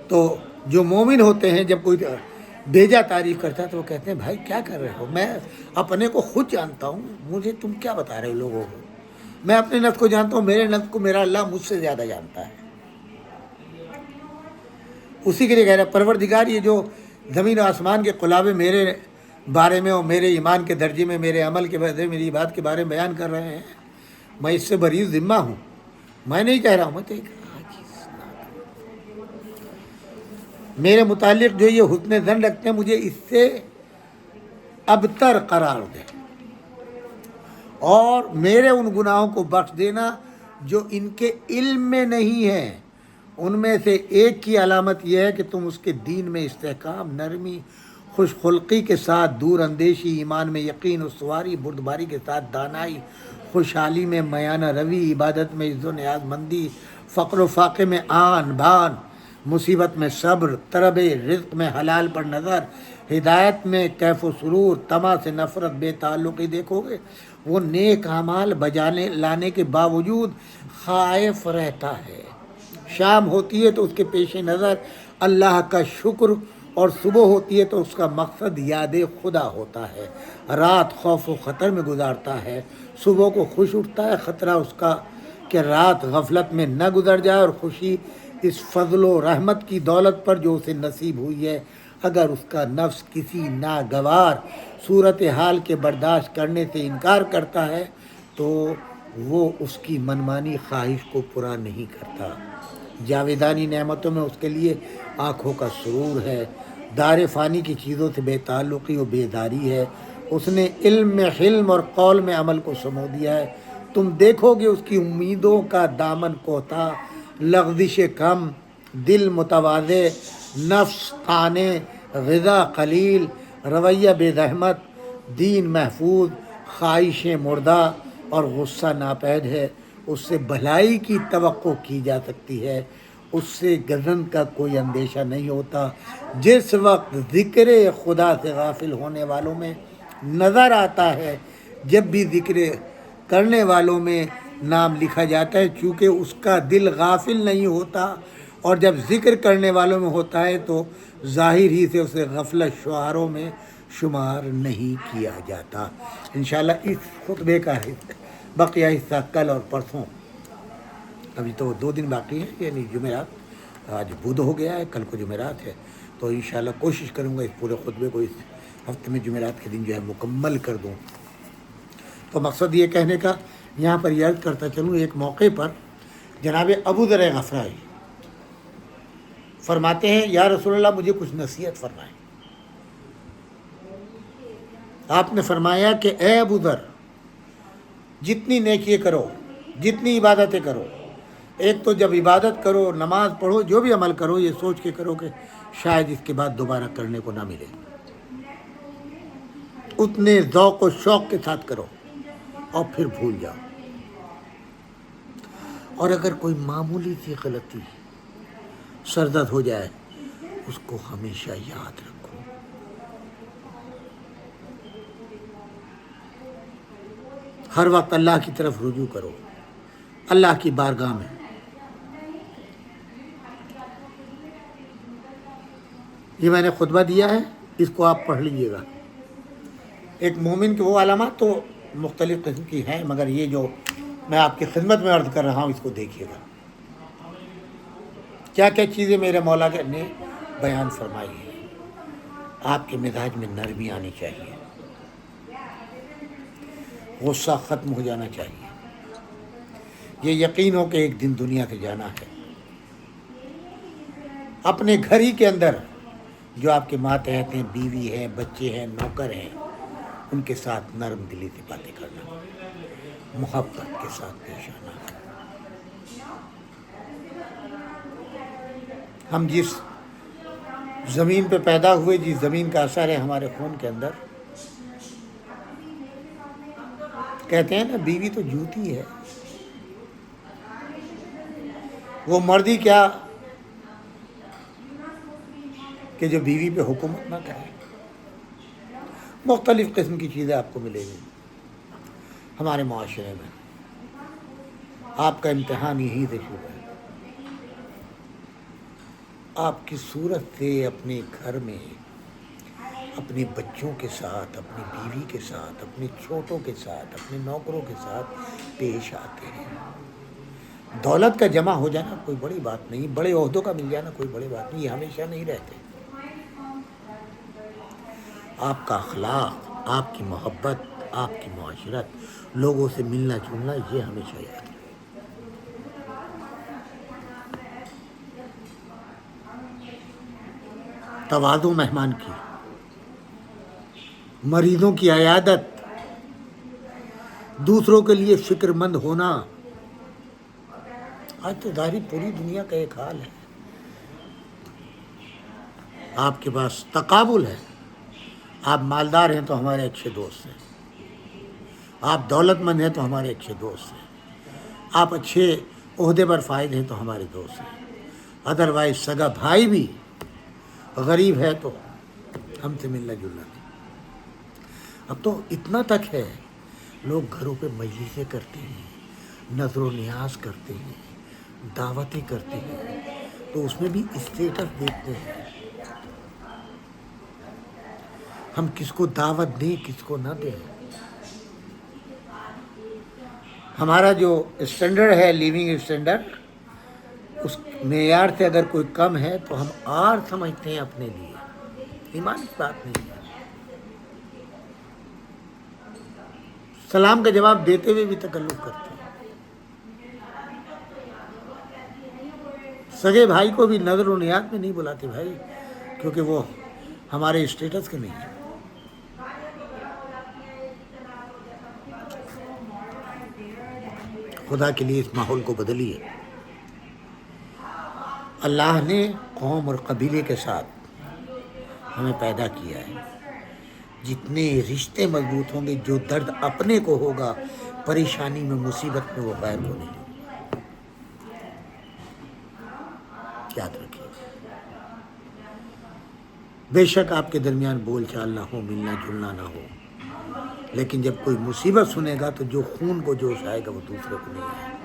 تو جو مومن ہوتے ہیں جب کوئی بھیجا تعریف کرتا ہے تو وہ کہتے ہیں بھائی کیا کر رہے ہو، میں اپنے کو خود جانتا ہوں، مجھے تم کیا بتا رہے ہو لوگوں کو، میں اپنے نفس کو جانتا ہوں، میرے نفس کو میرا اللہ مجھ سے زیادہ جانتا ہے۔ اسی کے لیے کہہ رہا ہے پروردگار یہ جو زمین و آسمان کے قلابے میرے بارے میں اور میرے ایمان کے درجے میں، میرے عمل کے بارے میں، میری بات کے بارے میں بیان کر رہے ہیں، میں اس سے بری ذمہ ہوں۔ میں نہیں کہہ رہا ہوں، میں تو ایک میرے متعلق جو یہ حسن ظن رکھتے ہیں مجھے اس سے ابتر قرار دے اور میرے ان گناہوں کو بخش دینا جو ان کے علم میں نہیں ہے۔ ان میں سے ایک کی علامت یہ ہے کہ تم اس کے دین میں استحکام، نرمی، خوش خلقی کے ساتھ دور اندیشی، ایمان میں یقین، استواری، بردباری کے ساتھ دانائی، خوشحالی میں میانہ روی، عبادت میں عز و نیاز مندی، فقر و فاقے میں آن بان، مصیبت میں صبر، طلب رزق میں حلال پر نظر، ہدایت میں کیف و سرور، طمع سے نفرت، بے تعلقی دیکھو گے، وہ نیک اعمال بجانے لانے کے باوجود خائف رہتا ہے۔ شام ہوتی ہے تو اس کے پیش نظر اللہ کا شکر، اور صبح ہوتی ہے تو اس کا مقصد یاد خدا ہوتا ہے۔ رات خوف و خطر میں گزارتا ہے، صبح کو خوش اٹھتا ہے، خطرہ اس کا کہ رات غفلت میں نہ گزر جائے، اور خوشی اس فضل و رحمت کی دولت پر جو اسے نصیب ہوئی ہے۔ اگر اس کا نفس کسی ناگوار صورتحال کے برداشت کرنے سے انکار کرتا ہے تو وہ اس کی منمانی خواہش کو پورا نہیں کرتا۔ جاویدانی نعمتوں میں اس کے لیے آنکھوں کا سرور ہے، دار فانی کی چیزوں سے بے تعلقی و بیداری ہے۔ اس نے علم میں حلم اور قول میں عمل کو سمو دیا ہے۔ تم دیکھو گے اس کی امیدوں کا دامن کوتا، لغزش کم، دل متواضع، نفس طانے، غذا قلیل، رویہ بے رحمت، دین محفوظ، خواہشیں مردہ اور غصہ ناپید ہے۔ اس سے بھلائی کی توقع کی جا سکتی ہے، اس سے غضن کا کوئی اندیشہ نہیں ہوتا۔ جس وقت ذکر خدا سے غافل ہونے والوں میں نظر آتا ہے، جب بھی ذکر کرنے والوں میں نام لکھا جاتا ہے، چونکہ اس کا دل غافل نہیں ہوتا، اور جب ذکر کرنے والوں میں ہوتا ہے تو ظاہر ہی سے اسے غفلت شعاروں میں شمار نہیں کیا جاتا۔ انشاءاللہ اس خطبے کا بقیہ حصہ کل اور پرسوں، ابھی تو 2 دن باقی ہیں، یعنی جمعرات، آج بدھ ہو گیا ہے، کل کو جمعرات ہے، تو انشاءاللہ کوشش کروں گا اس پورے خطبے کو اس ہفتے میں جمعرات کے دن جو ہے مکمل کر دوں۔ تو مقصد یہ کہنے کا، یہاں پر یہ عرض کرتا چلوں، ایک موقع پر جناب ابو ذر غفاری فرماتے ہیں یا رسول اللہ مجھے کچھ نصیحت فرمائیں۔ آپ نے فرمایا کہ اے ابو ذر، جتنی نیکیاں کرو، جتنی عبادتیں کرو، ایک تو جب عبادت کرو، نماز پڑھو، جو بھی عمل کرو، یہ سوچ کے کرو کہ شاید اس کے بعد دوبارہ کرنے کو نہ ملے، اتنے ذوق و شوق کے ساتھ کرو اور پھر بھول جاؤ۔ اور اگر کوئی معمولی سی غلطی سرزد ہو جائے، اس کو ہمیشہ یاد رکھو۔ ہر وقت اللہ کی طرف رجوع کرو، اللہ کی بارگاہ میں۔ یہ میں نے خطبہ دیا ہے، اس کو آپ پڑھ لیجئے گا۔ ایک مومن کے وہ علامات تو مختلف قسم کی ہیں، مگر یہ جو میں آپ کی خدمت میں عرض کر رہا ہوں، اس کو دیکھیے گا۔ کیا کیا چیزیں میرے مولا نے بیان فرمائی ہیں۔ آپ کے مزاج میں نرمی آنی چاہیے، غصہ ختم ہو جانا چاہیے، یہ یقین ہو کہ ایک دن دنیا سے جانا ہے۔ اپنے گھر ہی کے اندر جو آپ کے ماتحت ہیں، بیوی ہیں، بچے ہیں، نوکر ہیں، ان کے ساتھ نرم دلی سے باتیں کرنا، محبت کے ساتھ پیش آنا۔ ہم جس زمین پہ پیدا ہوئے، جس زمین کا اثر ہے ہمارے خون کے اندر، کہتے ہیں نا بیوی تو جوتی ہے، وہ مردی کیا کہ جو بیوی پہ حکومت نہ کرے۔ مختلف قسم کی چیزیں آپ کو ملے گی ہمارے معاشرے میں۔ آپ کا امتحان یہیں سے شروع ہے۔ آپ کی صورت سے اپنے گھر میں، اپنے بچوں کے ساتھ، اپنی بیوی کے ساتھ، اپنے چھوٹوں کے ساتھ، اپنے نوکروں کے ساتھ پیش آتے ہیں۔ دولت کا جمع ہو جانا کوئی بڑی بات نہیں، بڑے عہدوں کا مل جانا کوئی بڑی بات نہیں، یہ ہمیشہ نہیں رہتے۔ آپ کا اخلاق، آپ کی محبت، آپ کی معاشرت، لوگوں سے ملنا جلنا، یہ ہمیشہ یاد رہے۔ تواضع مہمان کی، مریضوں کی عیادت، دوسروں کے لیے فکر مند ہونا. آج تو ظاہری پوری دنیا کا ایک حال ہے. آپ کے پاس تقابل ہے. آپ مالدار ہیں تو ہمارے اچھے دوست ہیں. آپ دولت مند ہیں تو ہمارے اچھے دوست ہیں. آپ اچھے عہدے پر فائد ہیں تو ہمارے دوست ہیں. ادروائز سگا بھائی بھی غریب ہے تو ہم سے ملنا جلنا نہیں. اب تو اتنا تک ہے لوگ گھروں پہ مجلسیں کرتے ہیں, نظر و نیاز کرتے ہیں, دعوتیں کرتے ہیں, تو اس میں بھی اسٹیٹس دیکھتے ہیں. ہم کس کو دعوت دیں کس کو نہ دیں. ہمارا جو اسٹینڈرڈ ہے لیونگ اسٹینڈرڈ, اس معیار سے اگر کوئی کم ہے تو ہم آر سمجھتے ہیں اپنے لیے. ایمان کی بات نہیں ہے. سلام کا جواب دیتے ہوئے بھی تکلف کرتے ہیں. سگے بھائی کو بھی نظر و نیاز میں نہیں بلاتے بھائی, کیونکہ وہ ہمارے اسٹیٹس کے نہیں ہیں. خدا کے لیے اس ماحول کو بدلیے. اللہ نے قوم اور قبیلے کے ساتھ ہمیں پیدا کیا ہے. جتنے رشتے مضبوط ہوں گے, جو درد اپنے کو ہوگا پریشانی میں مصیبت میں, وہ غیر کو نہیں ہوگا. یاد رکھیے. بے شک آپ کے درمیان بول چال نہ ہو, ملنا جلنا نہ ہو, لیکن جب کوئی مصیبت سنے گا تو جو خون کو جوش آئے گا وہ دوسرے کو نہیں آئے گا.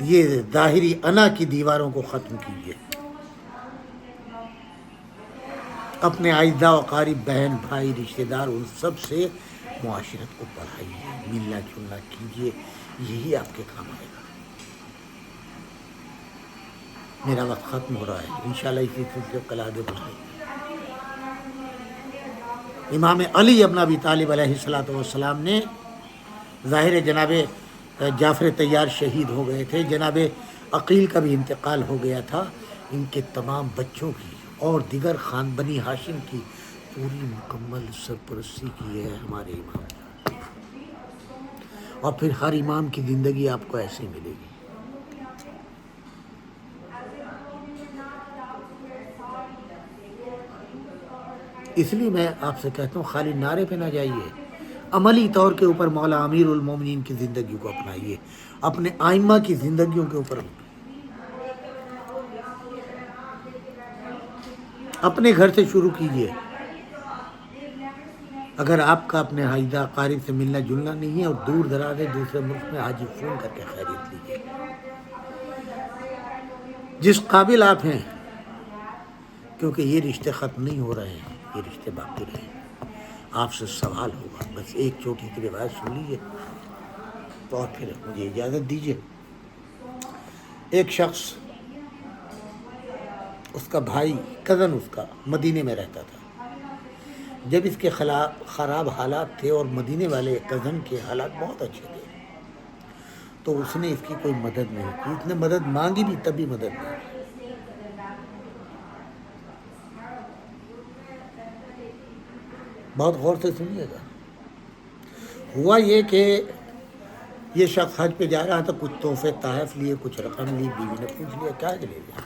یہ ظاہری انا کی دیواروں کو ختم کیجیے. اپنے اعزاء و اقارب, بہن بھائی رشتہ دار, ان سب سے معاشرت کو بڑھائیے, ملنا جلنا کیجیے. یہی آپ کے کام آئے گا. میرا وقت ختم ہو رہا ہے. انشاءاللہ اسی سلسلے کو کل آگے بڑھائیں. امام علی ابن ابی طالب علیہ السلام نے, ظاہر جناب جعفر طیار شہید ہو گئے تھے, جناب عقیل کا بھی انتقال ہو گیا تھا. ان کے تمام بچوں کی اور دیگر خان بنی ہاشم کی پوری مکمل سرپرستی کی ہے ہمارے امام. اور پھر ہر امام کی زندگی آپ کو ایسے ملے گی. اس لیے میں آپ سے کہتا ہوں خالی نعرے پہ نہ جائیے, عملی طور کے اوپر مولا امیر المومنین کی زندگی کو اپنائیے, اپنے ائمہ کی زندگیوں کے اوپر. اپنے گھر سے شروع کیجیے. اگر آپ کا اپنے اعزاء اقارب سے ملنا جلنا نہیں ہے اور دور دراز ہے دوسرے ملک میں, آج ہی فون کر کے خیریت لیجیے. جس قابل آپ ہیں, کیونکہ یہ رشتے ختم نہیں ہو رہے ہیں, یہ رشتے باقی رہے ہیں. آپ سے سوال ہوگا, بس ایک چھوٹی سی روایت سن لیجیے تو پھر مجھے اجازت دیجیے. ایک شخص, اس کا بھائی کزن اس کا مدینے میں رہتا تھا. جب اس کے خراب حالات تھے اور مدینے والے کزن کے حالات بہت اچھے تھے, تو اس نے اس کی کوئی مدد نہیں کی. اس نے مدد مانگی بھی تب بھی مدد نہیں کی. بہت غور سے سنیے گا. ہوا یہ کہ یہ شخص حج پہ جا رہا تھا, کچھ تحفے تحائف لیے, کچھ رقم لی. بیوی نے پوچھ لیا کیا لے جا.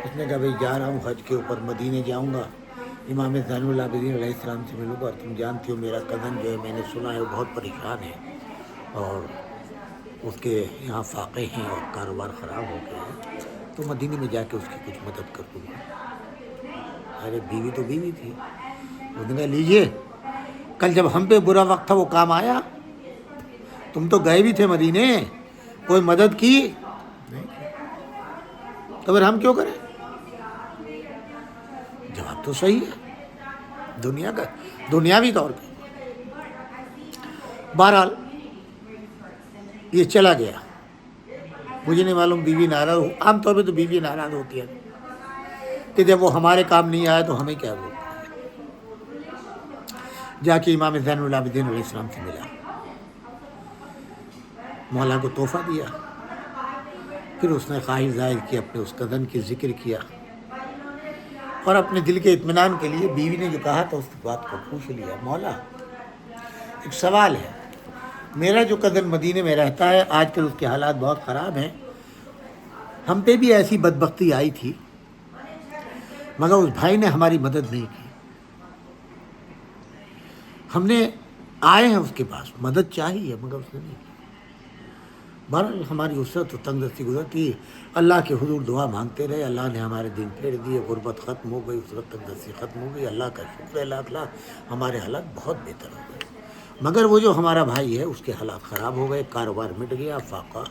اس نے کہا بھائی جا رہا ہوں حج کے اوپر, مدینے جاؤں گا, امام زین العابدین علیہ السلام سے ملوں گا. تم جانتی ہو میرا کزن جو ہے, میں نے سنا ہے وہ بہت پریشان ہے اور اس کے یہاں فاقے ہیں اور کاروبار خراب ہو گیا ہے, تو مدینے میں جا کے اس کی کچھ مدد کر دوں گا. ارے بیوی تو بیوی تھی. اس نے کہا لیجیے, کل جب ہم پہ برا وقت تھا وہ کام آیا. تم تو گئے بھی تھے مدینے, کوئی مدد کی نہیں, تو پھر ہم کیوں کریں. جواب تو صحیح ہے دنیا کا, دنیاوی طور پہ. بہرحال یہ چلا گیا. مجھے نہیں معلوم بیوی ناراض ہو, عام طور پہ تو بیوی ناراض ہوتی ہے کہ جب وہ ہمارے کام نہیں آیا تو ہمیں کیا بولتا ہے. جا کے امام زین العابدین علیہ السلام سے ملا, مولا کو تحفہ دیا. پھر اس نے خواہش ظاہر کی, اپنے اس کزن کی ذکر کیا, اور اپنے دل کے اطمینان کے لیے بیوی نے جو کہا تھا اس بات کو پوچھ لیا. مولا ایک سوال ہے، میرا جو کزن مدینے میں رہتا ہے آج کل اس کے حالات بہت خراب ہیں، ہم پہ بھی ایسی بدبختی آئی تھی مگر اس بھائی نے ہماری مدد نہیں کی. ہم نے آئے ہیں اس کے پاس، مدد چاہیے مگر اس نے نہیں کی. بہرحال ہماری اسرت تو تنگ دستی گزرتی، اللہ کے حضور دعا مانگتے رہے، اللہ نے ہمارے دن پھیر دیے، غربت ختم ہو گئی، اسرت تنگ دستی ختم ہو گئی. اللہ کا شکر ہے لاکھ لاکھ، ہمارے حالات بہت بہتر ہو گئے. مگر وہ جو ہمارا بھائی ہے اس کے حالات خراب ہو گئے، کاروبار مٹ گیا، فاقہ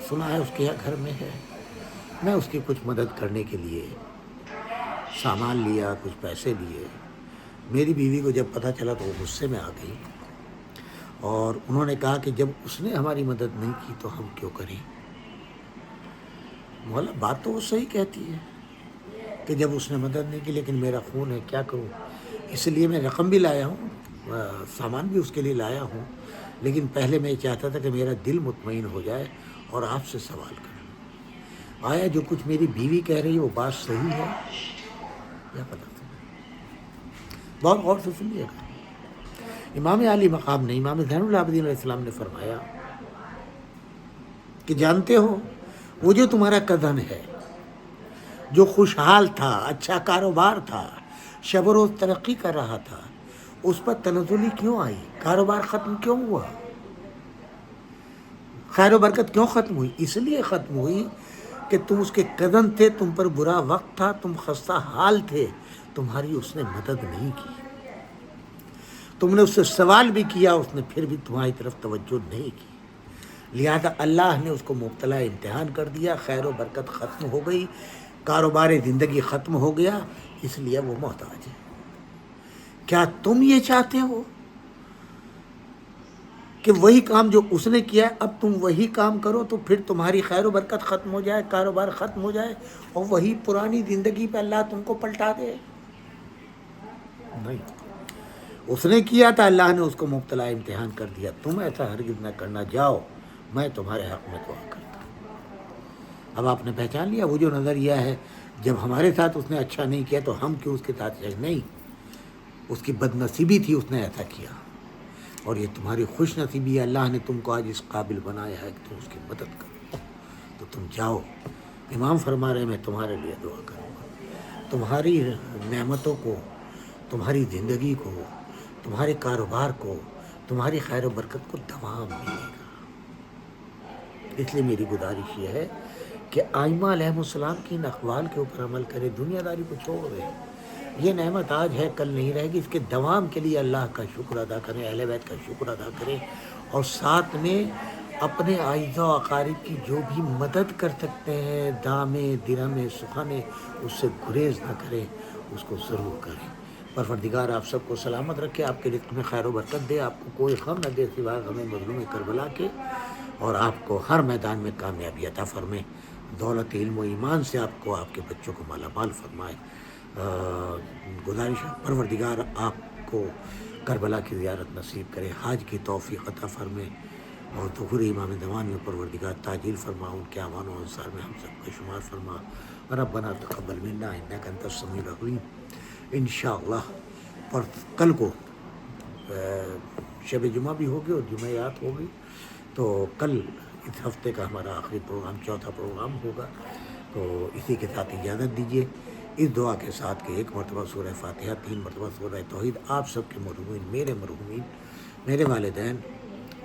سنا ہے اس کے گھر میں ہے. میں اس کی کچھ مدد کرنے کے لیے سامان لیا، کچھ پیسے لیے. میری بیوی کو جب پتہ چلا تو وہ غصے میں آ گئی اور انہوں نے کہا کہ جب اس نے ہماری مدد نہیں کی تو ہم کیوں کریں. مولا بات تو وہ صحیح کہتی ہے کہ جب اس نے مدد نہیں کی، لیکن میرا خون ہے، کیا کروں. اس لیے میں رقم بھی لایا ہوں، سامان بھی اس کے لیے لایا ہوں، لیکن پہلے میں یہ چاہتا تھا کہ میرا دل مطمئن ہو جائے اور آپ سے سوال کروں. آیا جو کچھ میری بیوی کہہ رہی ہے وہ بات صحیح ہے یا پتہ نہیں. بہت غور سے سنیے گا. امام عالی مقام نے، امام زین العابدین علیہ السلام نے فرمایا کہ جانتے ہو وہ جو تمہارا کزن ہے جو خوشحال تھا، اچھا کاروبار تھا، شب و روز ترقی کر رہا تھا، اس پر تنزلی کیوں آئی؟ کاروبار ختم کیوں ہوا؟ خیر و برکت کیوں ختم ہوئی؟ اس لیے ختم ہوئی کہ تم اس کے کزن تھے، تم پر برا وقت تھا، تم خستہ حال تھے، تمہاری اس نے مدد نہیں کی. تم نے اس سے سوال بھی کیا، اس نے پھر بھی تمہاری طرف توجہ نہیں کی. لہذا اللہ نے اس کو مبتلا امتحان کر دیا، خیر و برکت ختم ہو گئی، کاروبار زندگی ختم ہو گیا، اس لیے وہ محتاج ہے. کیا تم یہ چاہتے ہو کہ وہی کام جو اس نے کیا اب تم وہی کام کرو تو پھر تمہاری خیر و برکت ختم ہو جائے، کاروبار ختم ہو جائے اور وہی پرانی زندگی پہ اللہ تم کو پلٹا دے؟ نہیں. اس نے کیا تھا، اللہ نے اس کو مبتلا امتحان کر دیا. تم ایسا ہرگز نہ کرنا. جاؤ میں تمہارے حق میں دعا کرتا ہوں. اب آپ نے پہچان لیا وہ جو نظریہ ہے جب ہمارے ساتھ اس نے اچھا نہیں کیا تو ہم کیوں اس کے ساتھ جائیں؟ نہیں، اس کی بد نصیبی تھی، اس نے ایسا کیا اور یہ تمہاری خوش نصیبی ہے. اللہ نے تم کو آج اس قابل بنایا ہے کہ تم اس کی مدد کرو. تو تم جاؤ. امام فرما رہے میں تمہارے لیے دعا کروں گا. تمہاری نعمتوں کو، تمہاری زندگی کو، تمہارے کاروبار کو، تمہاری خیر و برکت کو دوام ملے گا. اس لیے میری گزارش یہ ہے کہ آئمہ علیہ السلام کی ان اقوال کے اوپر عمل کرے، دنیا داری کو چھوڑ دیں. یہ نعمت آج ہے کل نہیں رہے گی. اس کے دوام کے لیے اللہ کا شکر ادا کریں، اہل بیت کا شکر ادا کریں اور ساتھ میں اپنے اعزاء و اقارب کی جو بھی مدد کر سکتے ہیں، دامے درہمے سخنے، اس سے گریز نہ کریں، اس کو ضرور کریں. پروردگار آپ سب کو سلامت رکھے، آپ کے رزق میں خیر و برکت دے، آپ کو کوئی غم نہ دے سوائے غم مظلوم کربلا کے، اور آپ کو ہر میدان میں کامیابی عطا فرمائے. دولت علم و ایمان سے آپ کو، آپ کے بچوں کو مالا مال فرمائے. گزارش ہے پروردگار آپ کو کربلا کی زیارت نصیب کرے، حج کی توفیق عطا فرمائے اور ظہور امام زمان میں پروردگار تاجیل فرما، ان کے اعوان و انصار میں ہم سب کا شمار فرما. ربنا تقبل منا انک انت السمیع العلیم. انشاءاللہ پر کل کو شب جمعہ بھی ہوگی اور جمعیات ہوگی، تو کل اس ہفتے کا ہمارا آخری پروگرام، چوتھا پروگرام ہوگا. تو اسی کے ساتھ اجازت دیجیے اس دعا کے ساتھ کہ 1 مرتبہ سورہ فاتحہ، 3 مرتبہ سورہ توحید. آپ سب کے مرحومین، میرے مرحومین، میرے والدین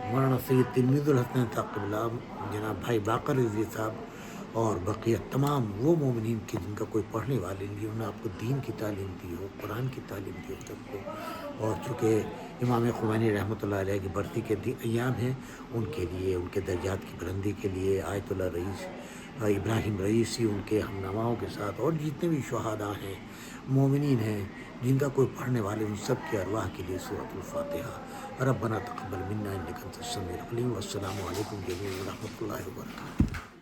مولانا سید تلمیذ الحسن ثاقب اللہ جناب بھائی باقر رضوی صاحب اور بقیہ تمام وہ مومنین کی جن کا کوئی پڑھنے والے نہیں، انہوں نے آپ کو دین کی تعلیم دی ہو، قرآن کی تعلیم دی ہو سب کو. اور چونکہ امام خمینی رحمۃ اللہ علیہ کی برسی کے ایام ہیں، ان کے لیے، ان کے درجات کی بلندی کے لیے آیت اللہ رئیس ابراہیم رئیسی ان کے ہمناماؤں کے ساتھ اور جتنے بھی شہداء ہیں، مومنین ہیں جن کا کوئی پڑھنے والے، ان سب کے ارواح کے لیے سورۃ الفاتحہ. ربنا تقبل منا انک انت السمیع العلیم. والسلام علیکم جمیعا ورحمۃ اللہ وبرکاتہ.